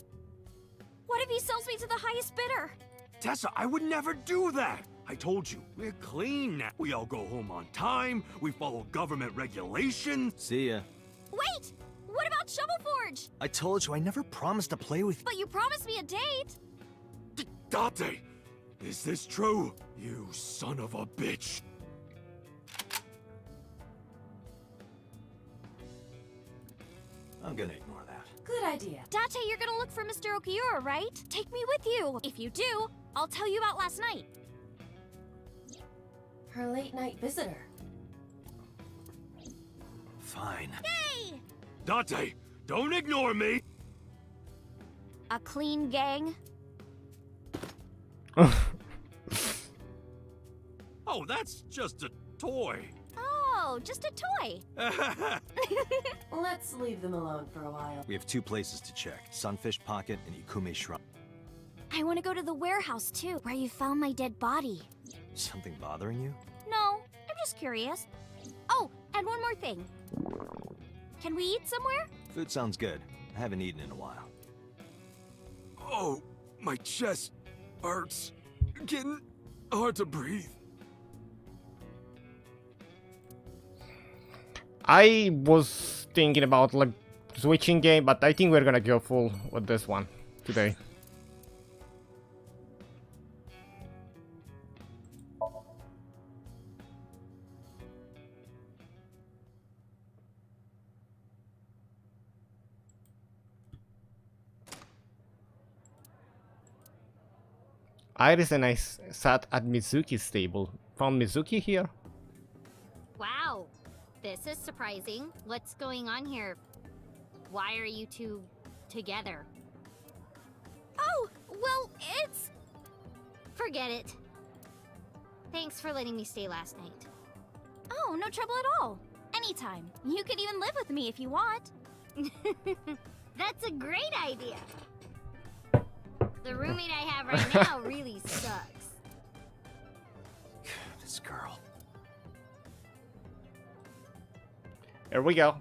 What if he sells me to the highest bidder? Tessa, I would never do that! I told you, we're clean now. We all go home on time, we follow government regulations. See ya. Wait! What about Shovel Forge? I told you I never promised to play with you. But you promised me a date! Date! Is this true? You son of a bitch! I'm gonna ignore that. Good idea. Date, you're gonna look for Mr. Okiura, right? Take me with you. If you do, I'll tell you about last night. Her late-night visitor. Fine. Yay! Date, don't ignore me! A clean gang? Oh, that's just a toy. Oh, just a toy. Let's leave them alone for a while. We have 2 places to check. Sunfish Pocket and Ikume Shrine. I want to go to the warehouse, too, where you found my dead body. Something bothering you? No, I'm just curious. Oh, and one more thing. Can we eat somewhere? Food sounds good. I haven't eaten in a while. Oh, my chest hurts. Getting hard to breathe. I was thinking about like switching game, but I think we're gonna go full with this one today. Iris and I sat at Mizuki's table. Found Mizuki here? Wow, this is surprising. What's going on here? Why are you two together? Oh, well, it's... Forget it. Thanks for letting me stay last night. Oh, no trouble at all. Anytime. You can even live with me if you want. That's a great idea. The roommate I have right now really sucks. This girl. Here we go.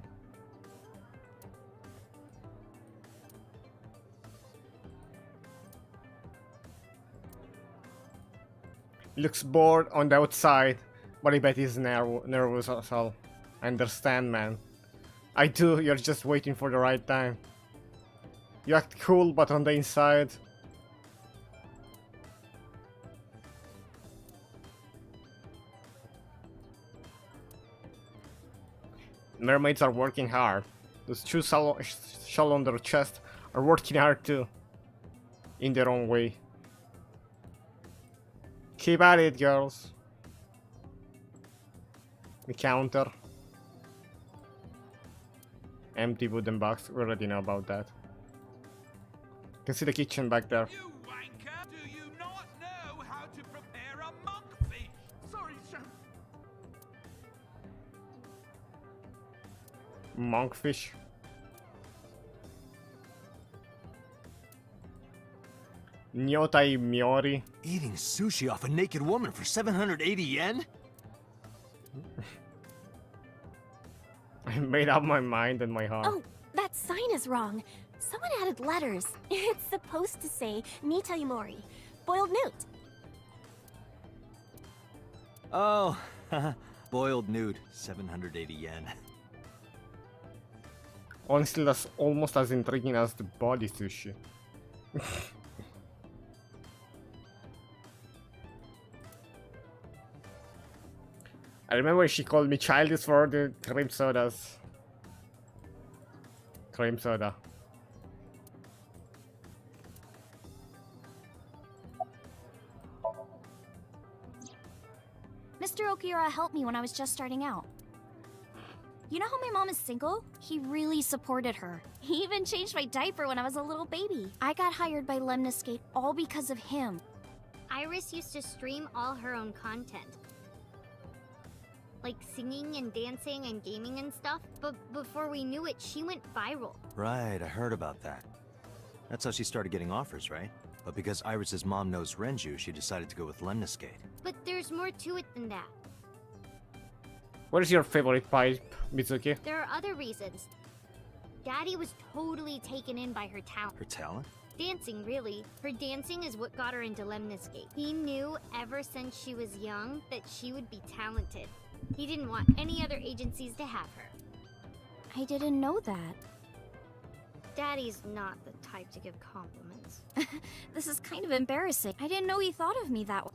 Looks bored on the outside, but I bet he's nervous as hell. I understand, man. I do, you're just waiting for the right time. You act cool, but on the inside... Mermaids are working hard. Those 2 shell on their chest are working hard too. In their own way. Keep at it, girls. The counter. Empty wooden box. We already know about that. You can see the kitchen back there. You wanker! Do you not know how to prepare a monkfish? Sorry, chef. Monkfish. Nyotai Miori. Eating sushi off a naked woman for 780 yen? I made up my mind and my heart. Oh, that sign is wrong. Someone added letters. It's supposed to say Nita Yumori, boiled newt. Oh, boiled nude, 780 yen. Honestly, that's almost as intriguing as the body sushi. I remember she called me childish for the cream sodas. Cream soda. Mr. Okiura helped me when I was just starting out. You know how my mom is single? He really supported her. He even changed my diaper when I was a little baby. I got hired by Lemniscate all because of him. Iris used to stream all her own content. Like singing and dancing and gaming and stuff, but before we knew it, she went viral. Right, I heard about that. That's how she started getting offers, right? But because Iris's mom knows Renju, she decided to go with Lemniscate. But there's more to it than that. What is your favorite pipe, Mitsuki? There are other reasons. Daddy was totally taken in by her talent. Her talent? Dancing, really. Her dancing is what got her into Lemniscate. He knew ever since she was young that she would be talented. He didn't want any other agencies to have her. I didn't know that. Daddy's not the type to give compliments. This is kind of embarrassing. I didn't know he thought of me that way.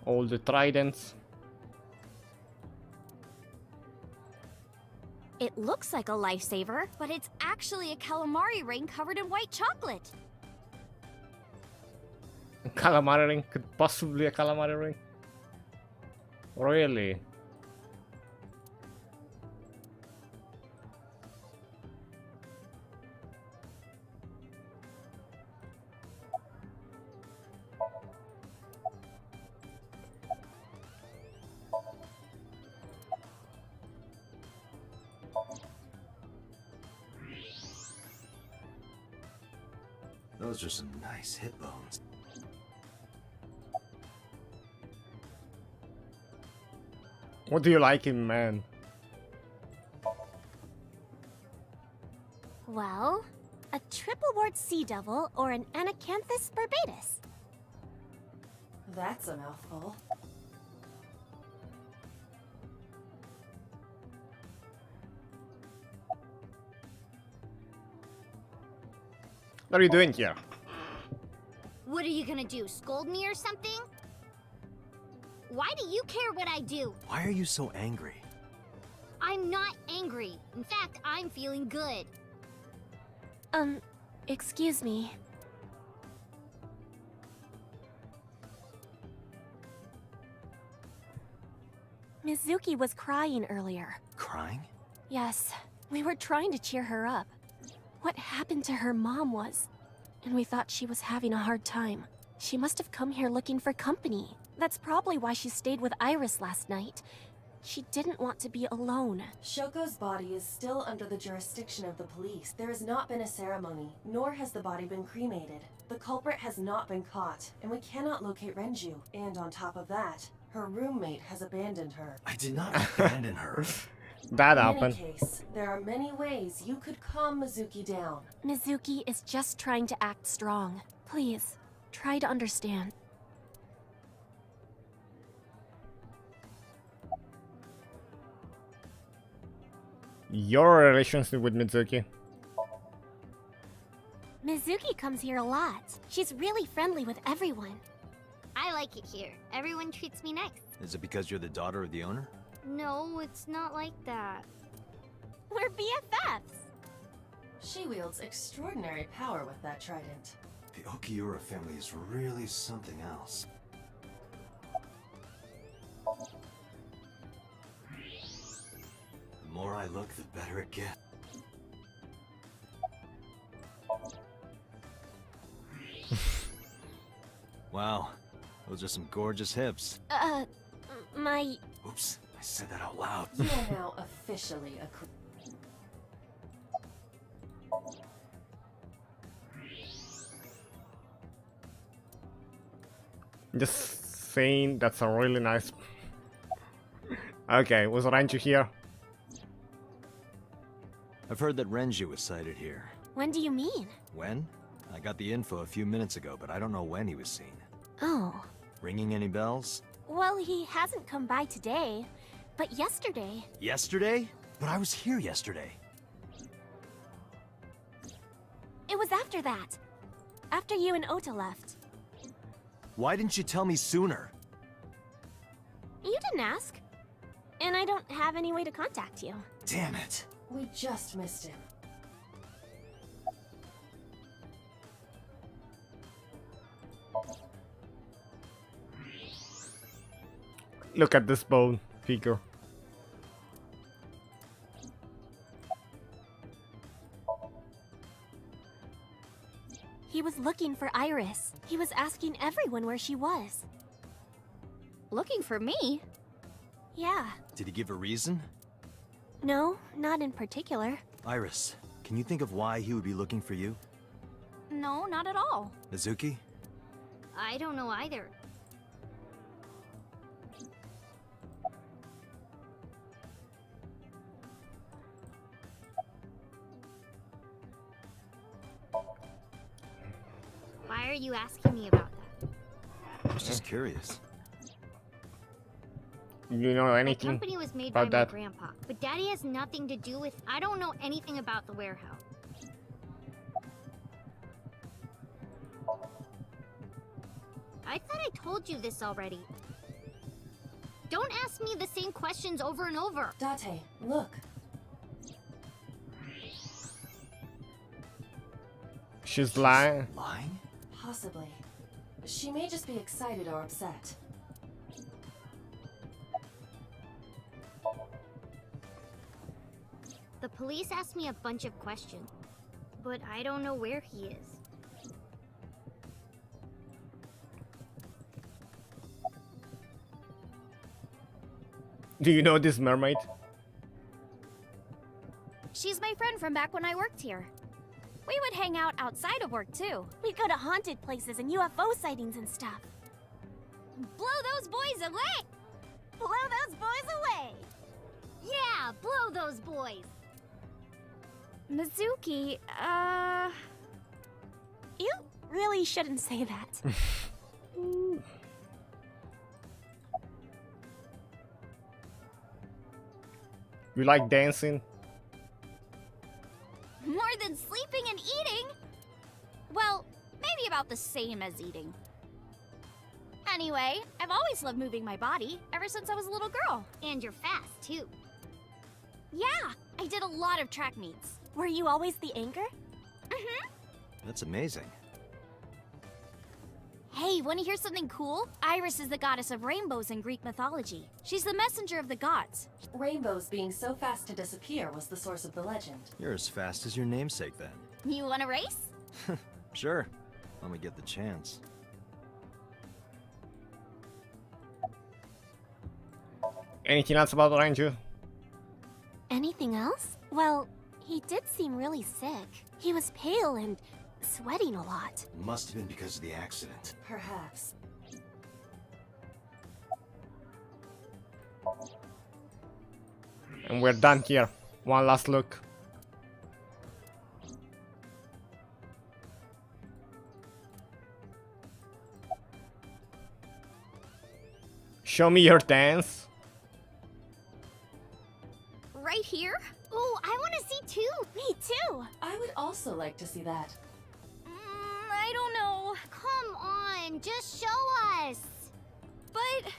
All the tridents. It looks like a lifesaver, but it's actually a calamari ring covered in white chocolate. Calamari ring? Could possibly a calamari ring? Really? Those are some nice hip bones. What do you like him, man? Well, a triple wart sea devil or an Anacanthus barbatus. That's a mouthful. What are you doing here? What are you gonna do, scold me or something? Why do you care what I do? Why are you so angry? I'm not angry. In fact, I'm feeling good. Excuse me. Mizuki was crying earlier. Crying? Yes, we were trying to cheer her up. What happened to her mom was... and we thought she was having a hard time. She must have come here looking for company. That's probably why she stayed with Iris last night. She didn't want to be alone. Shoko's body is still under the jurisdiction of the police. There has not been a ceremony, nor has the body been cremated. The culprit has not been caught, and we cannot locate Renju. And on top of that, her roommate has abandoned her. I did not abandon her. That In happened. any case, there are many ways you could calm Mizuki down. Mizuki is just trying to act strong. Please, try to understand. Your relationship with Mizuki. Mizuki comes here a lot. She's really friendly with everyone. I like it here. Everyone treats me nice. Is it because you're the daughter of the owner? No, it's not like that. We're BFFs. She wields extraordinary power with that trident. The Okiura family is really something else. The more I look, the better it gets. Wow, those are some gorgeous hips. My... Oops, I said that out loud. You are now officially a Just saying, that's a really nice... Okay, was Ranju here? I've heard that Renju was sighted here. When do you mean? When? I got the info a few minutes ago, but I don't know when he was seen. Oh. Ringing any bells? Well, he hasn't come by today, but yesterday... Yesterday? But I was here yesterday. It was after that. After you and Ota left. Why didn't you tell me sooner? You didn't ask. And I don't have any way to contact you. Damn it. We just missed him. Look at this bone figure. He was looking for Iris. He was asking everyone where she was. Looking for me? Yeah. Did he give a reason? No, not in particular. Iris, can you think of why he would be looking for you? No, not at all. Mizuki? I don't know either. Why are you asking me about that? I was just curious. You know The anything company was made by about my that? grandpa, but Daddy has nothing to do with. I don't know anything about the warehouse. I thought I told you this already. Don't ask me the same questions over and over. Date, look. She's lying. Lying? Possibly. She may just be excited or upset. The police asked me a bunch of questions, but I don't know where he is. Do you know this mermaid? She's my friend from back when I worked here. We would hang out outside of work, too. We'd go to haunted places and UFO sightings and stuff. Blow those boys away! Blow those boys away! Yeah, blow those boys! Mizuki, You really shouldn't say that. You like dancing? more than sleeping and eating. Well, maybe about the same as eating. Anyway, I've always loved moving my body, ever since I was a little girl. And you're fast, too. Yeah, I did a lot of track meets. Were you always the anchor? Mm-hmm. That's amazing. Hey, want to hear something cool? Iris is the goddess of rainbows in Greek mythology. She's the messenger of the gods. Rainbows being so fast to disappear was the source of the legend. You're as fast as your namesake, then. You want to race? Sure, when we get the chance. Anything else about Ranger? Anything else? Well, he did seem really sick. He was pale and sweating a lot. Must have been because of the accident. Perhaps. And we're done here. One last look. Show me your dance. Right here? Oh, I want to see too. Me too. I would also like to see that. I don't know. Come on, just show us. But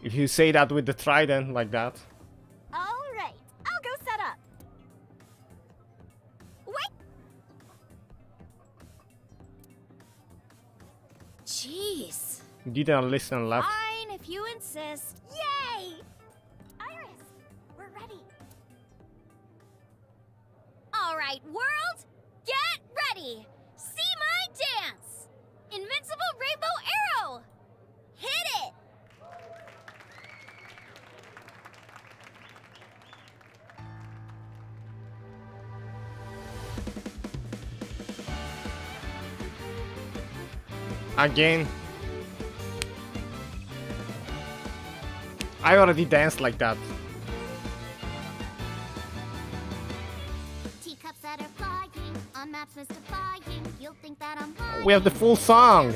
If you say that with the trident like that. All right, I'll go set up. wait. Jeez. You didn't listen left. Fine, if you insist. Yay! Iris, we're ready. All right, world, get ready. See my dance. Invincible rainbow arrow. Hit it. Again. I already danced like that. Teacups that are flying, on maps mystifying. You'll think that I'm high. We have the full song. A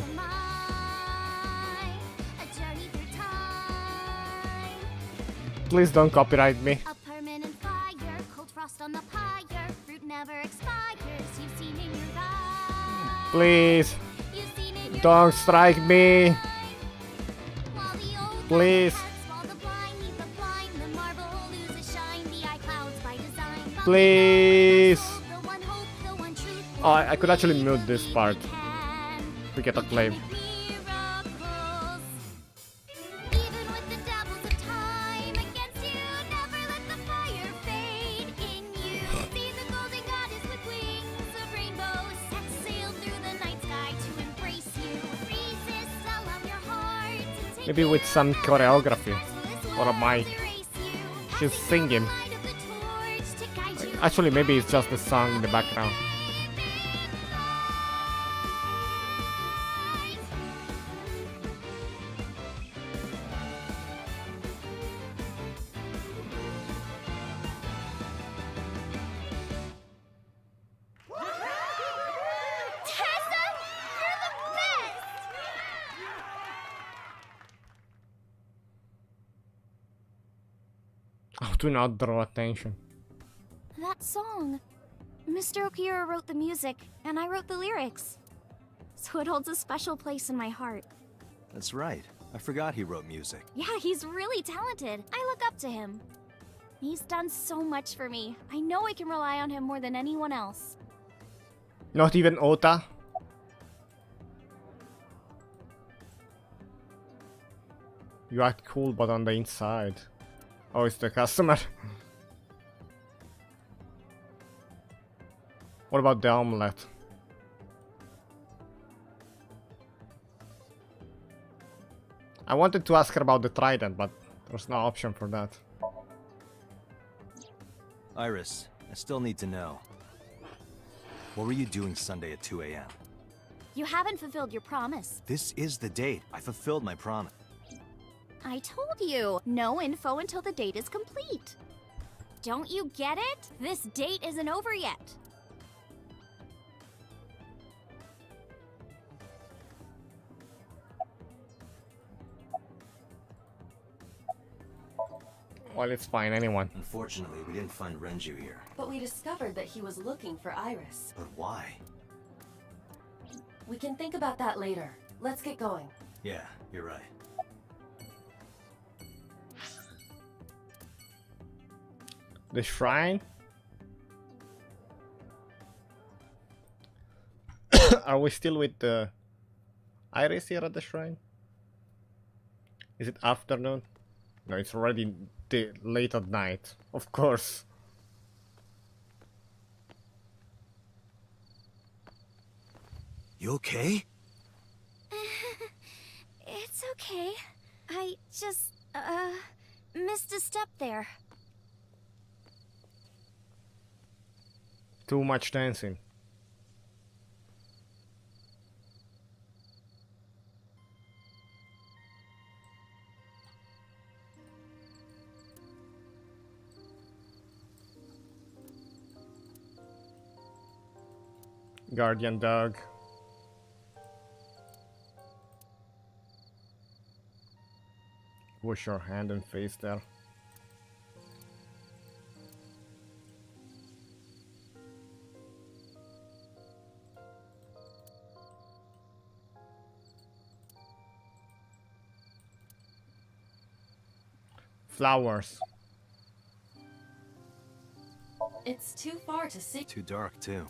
journey through time. Please don't copyright me. A permanent fire, cold frost on the pyre. Fruit never expires. You've seen in your eyes. Please. You've seen in your Don't strike me. While the old Please. while the blind meet the blind, the marble loses shine. The eye clouds by design. Please. The one hope, the one truth. Oh, I could actually mute this part. We get a claim. Miracles. Even with the dabbles of time against you, never let the fire fade in you. See the golden goddess with wings of rainbows exhale through the night sky to embrace you. Resist, allow your heart to take Maybe with some choreography or a mic. erase you. She's singing. Light of the torch to guide you. Actually, maybe it's just the song in the background. Tessa, you're the best! Oh, do not draw attention. That song. Mr. Okira wrote the music, and I wrote the lyrics. So it holds a special place in my heart. That's right. I forgot he wrote music. Yeah, he's really talented. I look up to him. He's done so much for me. I know I can rely on him more than anyone else. Not even Ota? You act cool, but on the inside. Oh, it's the customer. What about the omelette? I wanted to ask her about the trident, but there's no option for that. Iris, I still need to know. What were you doing Sunday at 2 a.m.? You haven't fulfilled your promise. This is the date. I fulfilled my promise. I told you, no info until the date is complete. Don't you get it? This date isn't over yet. Well, it's fine, anyone. Unfortunately, we didn't find Renju here. But we discovered that he was looking for Iris. But why? We can think about that later. Let's get going. Yeah, you're right. The shrine? Are we still with the Iris here at the shrine? Is it afternoon? No, it's already late at night. Of course. You okay? It's okay. I just, missed a step there. Too much dancing. Guardian dog. Wash your hand and face there. Flowers. It's too far to see. Too dark, too.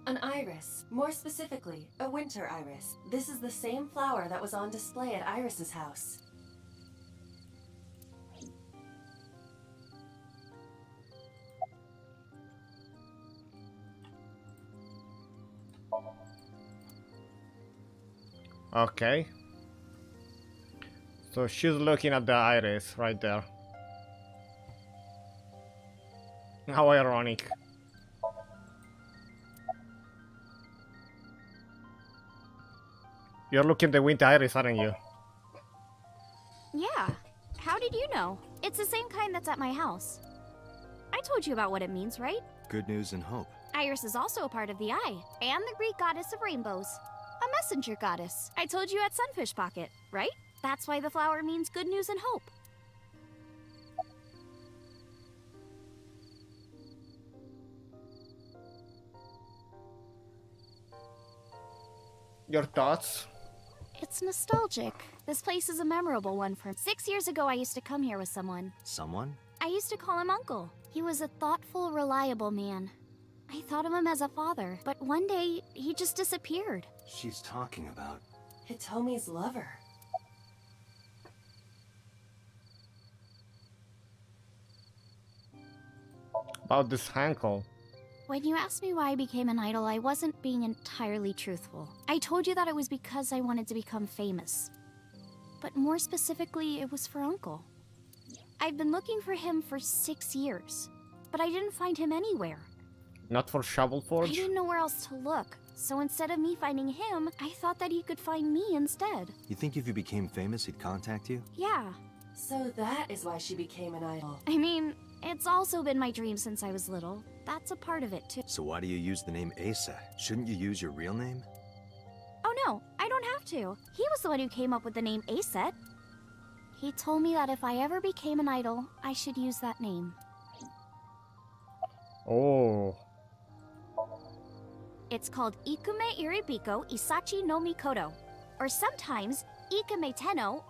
An iris. More specifically, a winter iris. This is the same flower that was on display at Iris's house. Okay. So she's looking at the iris right there. How ironic. You're looking at the winter iris, aren't you? Yeah. How did you know? It's the same kind that's at my house. I told you about what it means, right? Good news and hope. Iris is also a part of the eye, and the Greek goddess of rainbows. A messenger goddess. I told you at Sunfish Pocket, right? That's why the flower means good news and hope. Your thoughts? It's nostalgic. This place is a memorable one for me. 6 years ago, I used to come here with someone. Someone? I used to call him Uncle. He was a thoughtful, reliable man. I thought of him as a father, but one day, he just disappeared. She's talking about... Hitomi's lover. About this Hankel. When you asked me why I became an idol, I wasn't being entirely truthful. I told you that it was because I wanted to become famous. But more specifically, it was for Uncle. I've been looking for him for 6 years, but I didn't find him anywhere. Not for Shovel I Forge? didn't know where else to look, so instead of me finding him, I thought that he could find me instead. You think if you became famous, he'd contact you? Yeah. So that is why she became an idol. I mean, it's also been my dream since I was little. That's a part of it, too. So why do you use the name Asa? Shouldn't you use your real name? Oh no, I don't have to. He was the one who came up with the name Aset. He told me that if I ever became an idol, I should use that name. Oh. It's called Ikume Iribiko Isachi no Mikoto, or sometimes Ikume Tenno,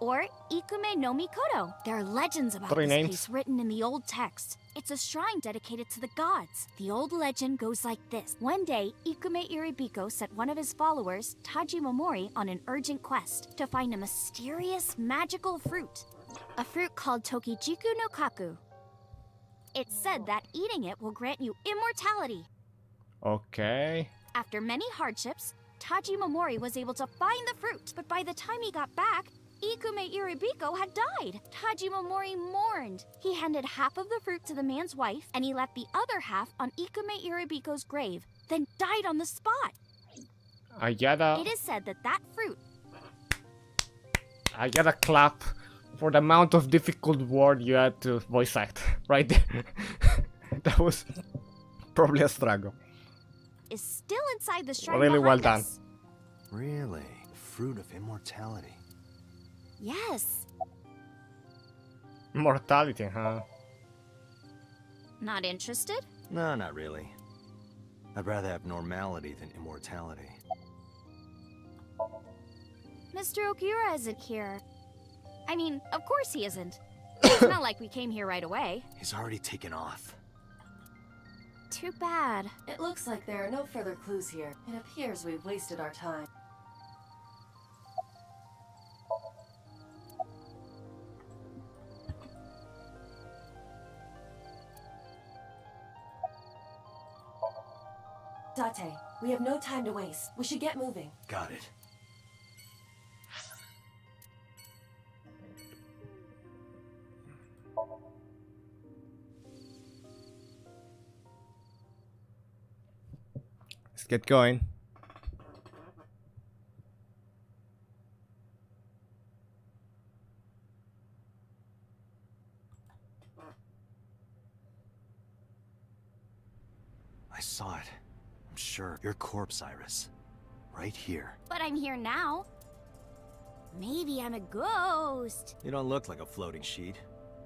or Ikume no Mikoto. There are legends about Three this names. place written in the old text. It's a shrine dedicated to the gods. The old legend goes like this. One day, Ikume Iribiko sent one of his followers, Taji Momori, on an urgent quest to find a mysterious magical fruit. A fruit called Tokijiku no Kaku. It's said that eating it will grant you immortality. Okay. After many hardships, Taji Momori was able to find the fruit, but by the time he got back, Ikume Iribiko had died. Taji Momori mourned. He handed half of the fruit to the man's wife, and he left the other half on Ikume Iribiko's grave, then died on the spot. I gotta It is said that that fruit clap for the amount of difficult word you had to voice act right there. That was probably a struggle. is still inside the shrine Really well behind done. us. Really? The fruit of immortality. Yes. Mortality, huh? Not interested? No, not really. I'd rather have normality than immortality. Mr. Okiura isn't here. I mean, of course he isn't. It's not like we came here right away. He's already taken off. Too bad. It looks like there are no further clues here. It appears we've wasted our time. Date, we have no time to waste. We should get moving. Got it. Let's get going. I saw it. I'm sure. Your corpse, Iris. Right here. But I'm here now. Maybe I'm a ghost. You don't look like a floating sheet.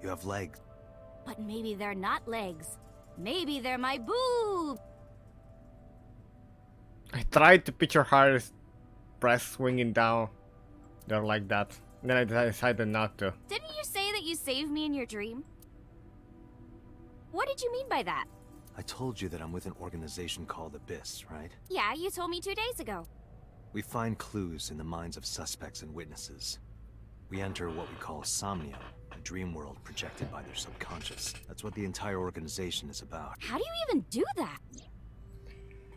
You have legs. But maybe they're not legs. Maybe they're my boob. I tried to picture Harris breast swinging down there like that. Then I decided not to. Didn't you say that you saved me in your dream? What did you mean by that? I told you that I'm with an organization called Abyss, right? Yeah, you told me 2 days ago. We find clues in the minds of suspects and witnesses. We enter what we call Somnium, a dream world projected by their subconscious. That's what the entire organization is about. How do you even do that?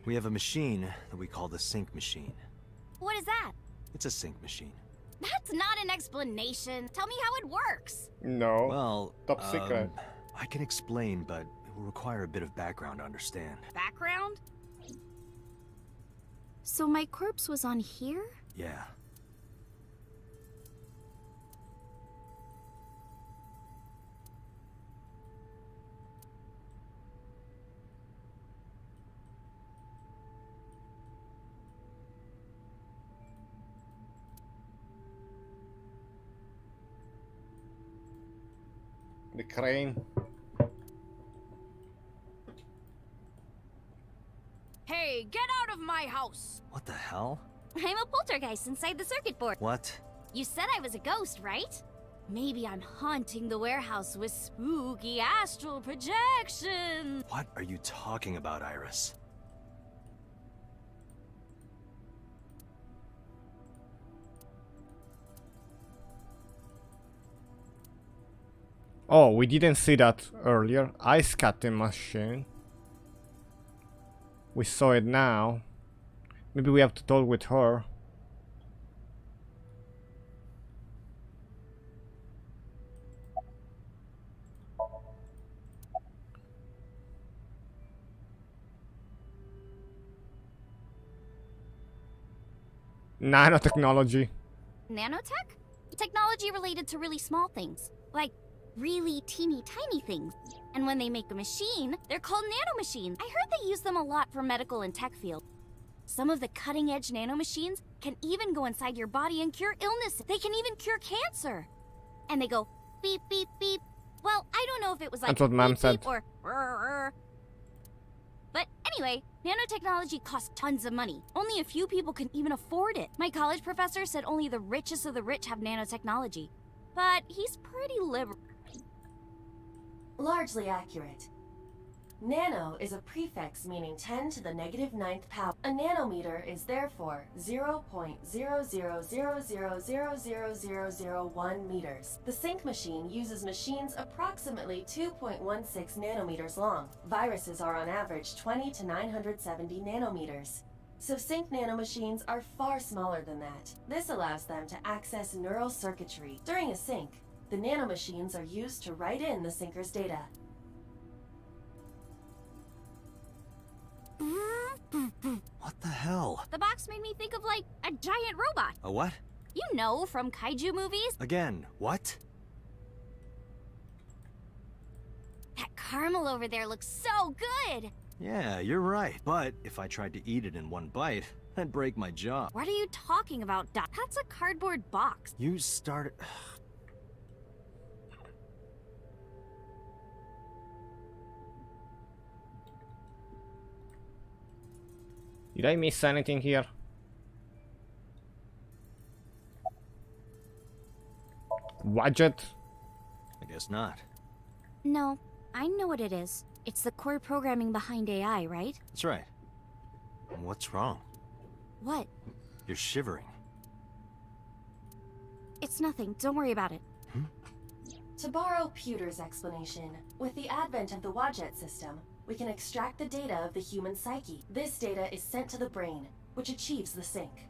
We have a machine that we call the sync machine. What is that? It's a sync machine. That's not an explanation. Tell me how it works. No. Well, top secret. I can explain, but it will require a bit of background to understand. Background? So my corpse was on here? Yeah. The crane. Hey, get out of my house! What the hell? I'm a poltergeist inside the circuit board. What? You said I was a ghost, right? Maybe I'm haunting the warehouse with spooky astral projection. What are you talking about, Iris? Oh, we didn't see that earlier. Ice cutting machine. We saw it now. Maybe we have to talk with her. Nanotechnology. Nanotech? Technology related to really small things. Like really teeny tiny things. And when they make a machine, they're called nanomachines. I heard they use them a lot for medical and tech field. Some of the cutting-edge nanomachines can even go inside your body and cure illness. They can even cure cancer. And they go beep, beep, beep. Well, I don't know if it was like That's what Mom beep, said. beep or rrr. But Anyway, nanotechnology costs tons of money. Only a few people can even afford it. My college professor said only the richest of the rich have nanotechnology. But he's pretty liberal. Largely accurate. Nano is a prefix meaning 10 to the negative 9th power. A nanometer is therefore 0.0000000001 meters. The sync machine uses machines approximately 2.16 nanometers long. Viruses are on average 20 to 970 nanometers. So sync nanomachines are far smaller than that. This allows them to access neural circuitry. During a sync, the nanomachines are used to write in the syncer's data. What the hell? The box made me think of like a giant robot. A what? You know, from kaiju movies. Again, what? That caramel over there looks so good. Yeah, you're right. But if I tried to eat it in one bite, I'd break my jaw. What are you talking about, Doc? That's a cardboard box. You started... Did I miss anything here? Widget? I guess not. No, I know what it is. It's the core programming behind AI, right? That's right. What's wrong? What? You're shivering. It's nothing. Don't worry about it. To borrow Pewter's explanation, with the advent of the Wadjet system, we can extract the data of the human psyche. This data is sent to the brain, which achieves the sync.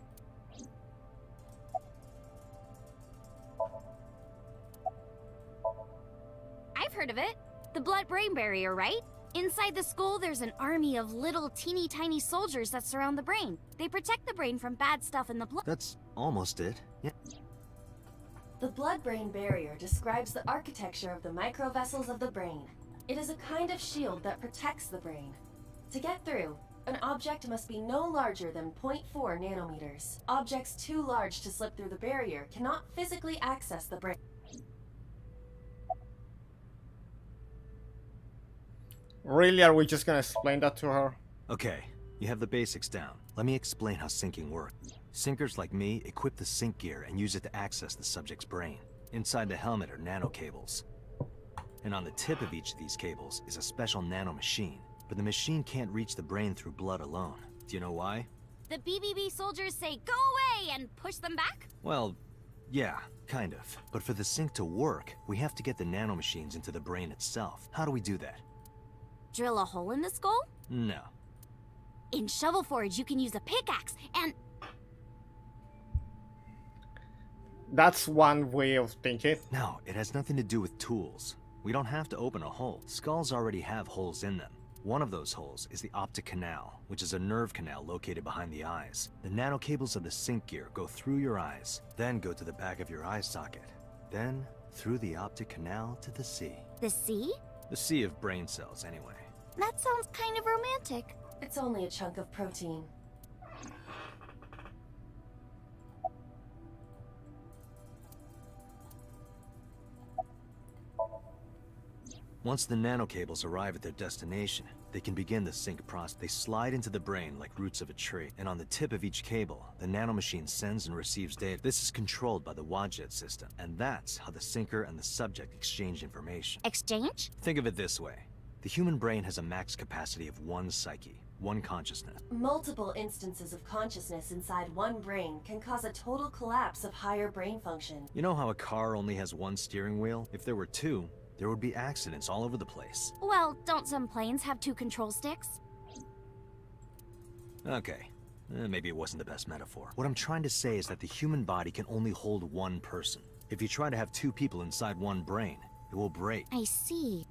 I've heard of it. The blood-brain barrier, right? Inside the skull, there's an army of little teeny tiny soldiers that surround the brain. They protect the brain from bad stuff in the blood. That's almost it. Yeah. The blood-brain barrier describes the architecture of the microvessels of the brain. It is a kind of shield that protects the brain. To get through, an object must be no larger than 0.4 nanometers. Objects too large to slip through the barrier cannot physically access the brain. Really, are we just gonna explain that to her? Okay, you have the basics down. Let me explain how syncing works. Syncers like me equip the sync gear and use it to access the subject's brain. Inside the helmet are nanocables. And on the tip of each of these cables is a special nanomachine. But the machine can't reach the brain through blood alone. Do you know why? The BBB soldiers say, "Go away," and push them back? Well, yeah, kind of. But for the sync to work, we have to get the nanomachines into the brain itself. How do we do that? Drill a hole in the skull? No. In Shovel Forge, you can use a pickaxe and... That's one way of thinking. No, it has nothing to do with tools. We don't have to open a hole. Skulls already have holes in them. One of those holes is the optic canal, which is a nerve canal located behind the eyes. The nanocables of the sync gear go through your eyes, then go to the back of your eye socket, then through the optic canal to the sea. The sea? The sea of brain cells, anyway. That sounds kind of romantic. It's only a chunk of protein. Once the nanocables arrive at their destination, they can begin the sync process. They slide into the brain like roots of a tree, and on the tip of each cable, the nanomachine sends and receives data. This is controlled by the Wadjet system, and that's how the syncer and the subject exchange information. Exchange? Think of it this way. The human brain has a max capacity of one psyche, one consciousness. Multiple instances of consciousness inside one brain can cause a total collapse of higher brain function. You know how a car only has one steering wheel? If there were two, there would be accidents all over the place. Well, don't some planes have two control sticks? Okay, maybe it wasn't the best metaphor. What I'm trying to say is that the human body can only hold one person. If you try to have two people inside one brain, it will break. I see.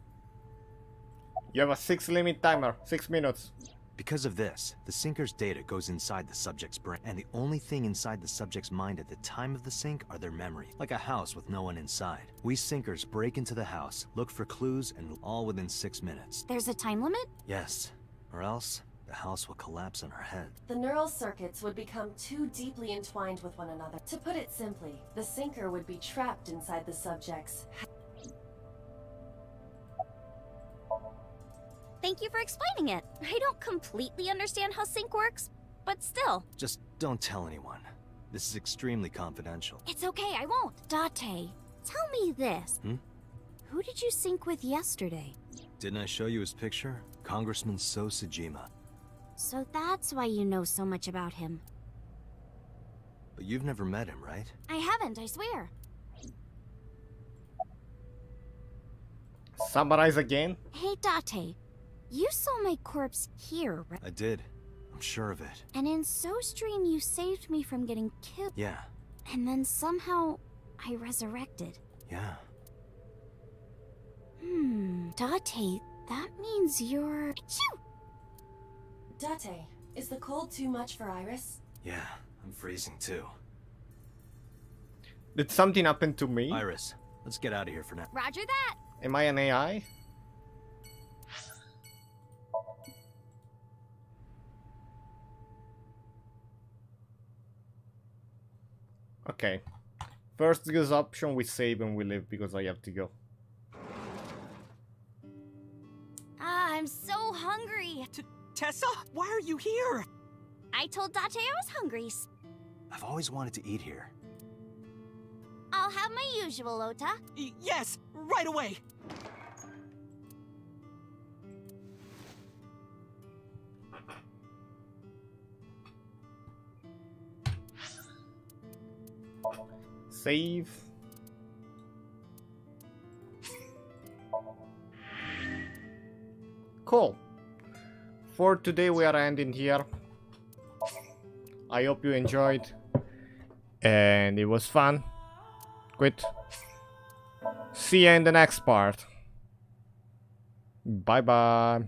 You have a 6-limit timer, 6 minutes. Because of this, the syncer's data goes inside the subject's brain, and the only thing inside the subject's mind at the time of the sync are their memories, like a house with no one inside. We syncers break into the house, look for clues, and all within 6 minutes. There's a time limit? Yes, or else the house will collapse on our head. The neural circuits would become too deeply entwined with one another. To put it simply, the syncer would be trapped inside the subject's Thank you for explaining it. I don't completely understand how sync works, but still. Just don't tell anyone. This is extremely confidential. It's okay, I won't. Date, tell me this. Who did you sync with yesterday? Didn't I show you his picture? Congressman Sojima. So that's why you know so much about him. But you've never met him, right? I haven't, I swear. Summarize again? Hey, Date, you saw my corpse here, right? I did. I'm sure of it. And in So's dream, you saved me from getting killed. Yeah. And then somehow, I resurrected. Yeah. Date, that means you're... Achoo! Date, is the cold too much for Iris? Yeah, I'm freezing too. Did something happen to me? Iris, let's get out of here for now. Roger that! Am I an AI? Okay. First use option, we save and we live because I have to go. I'm so hungry. Tessa, why are you here? I told Date I was hungry. I've always wanted to eat here. I'll have my usual, Ota. Yes, right away. Save. Cool. For today we are ending here. I hope you enjoyed and it was fun. Quit. See you in the next part. Bye bye.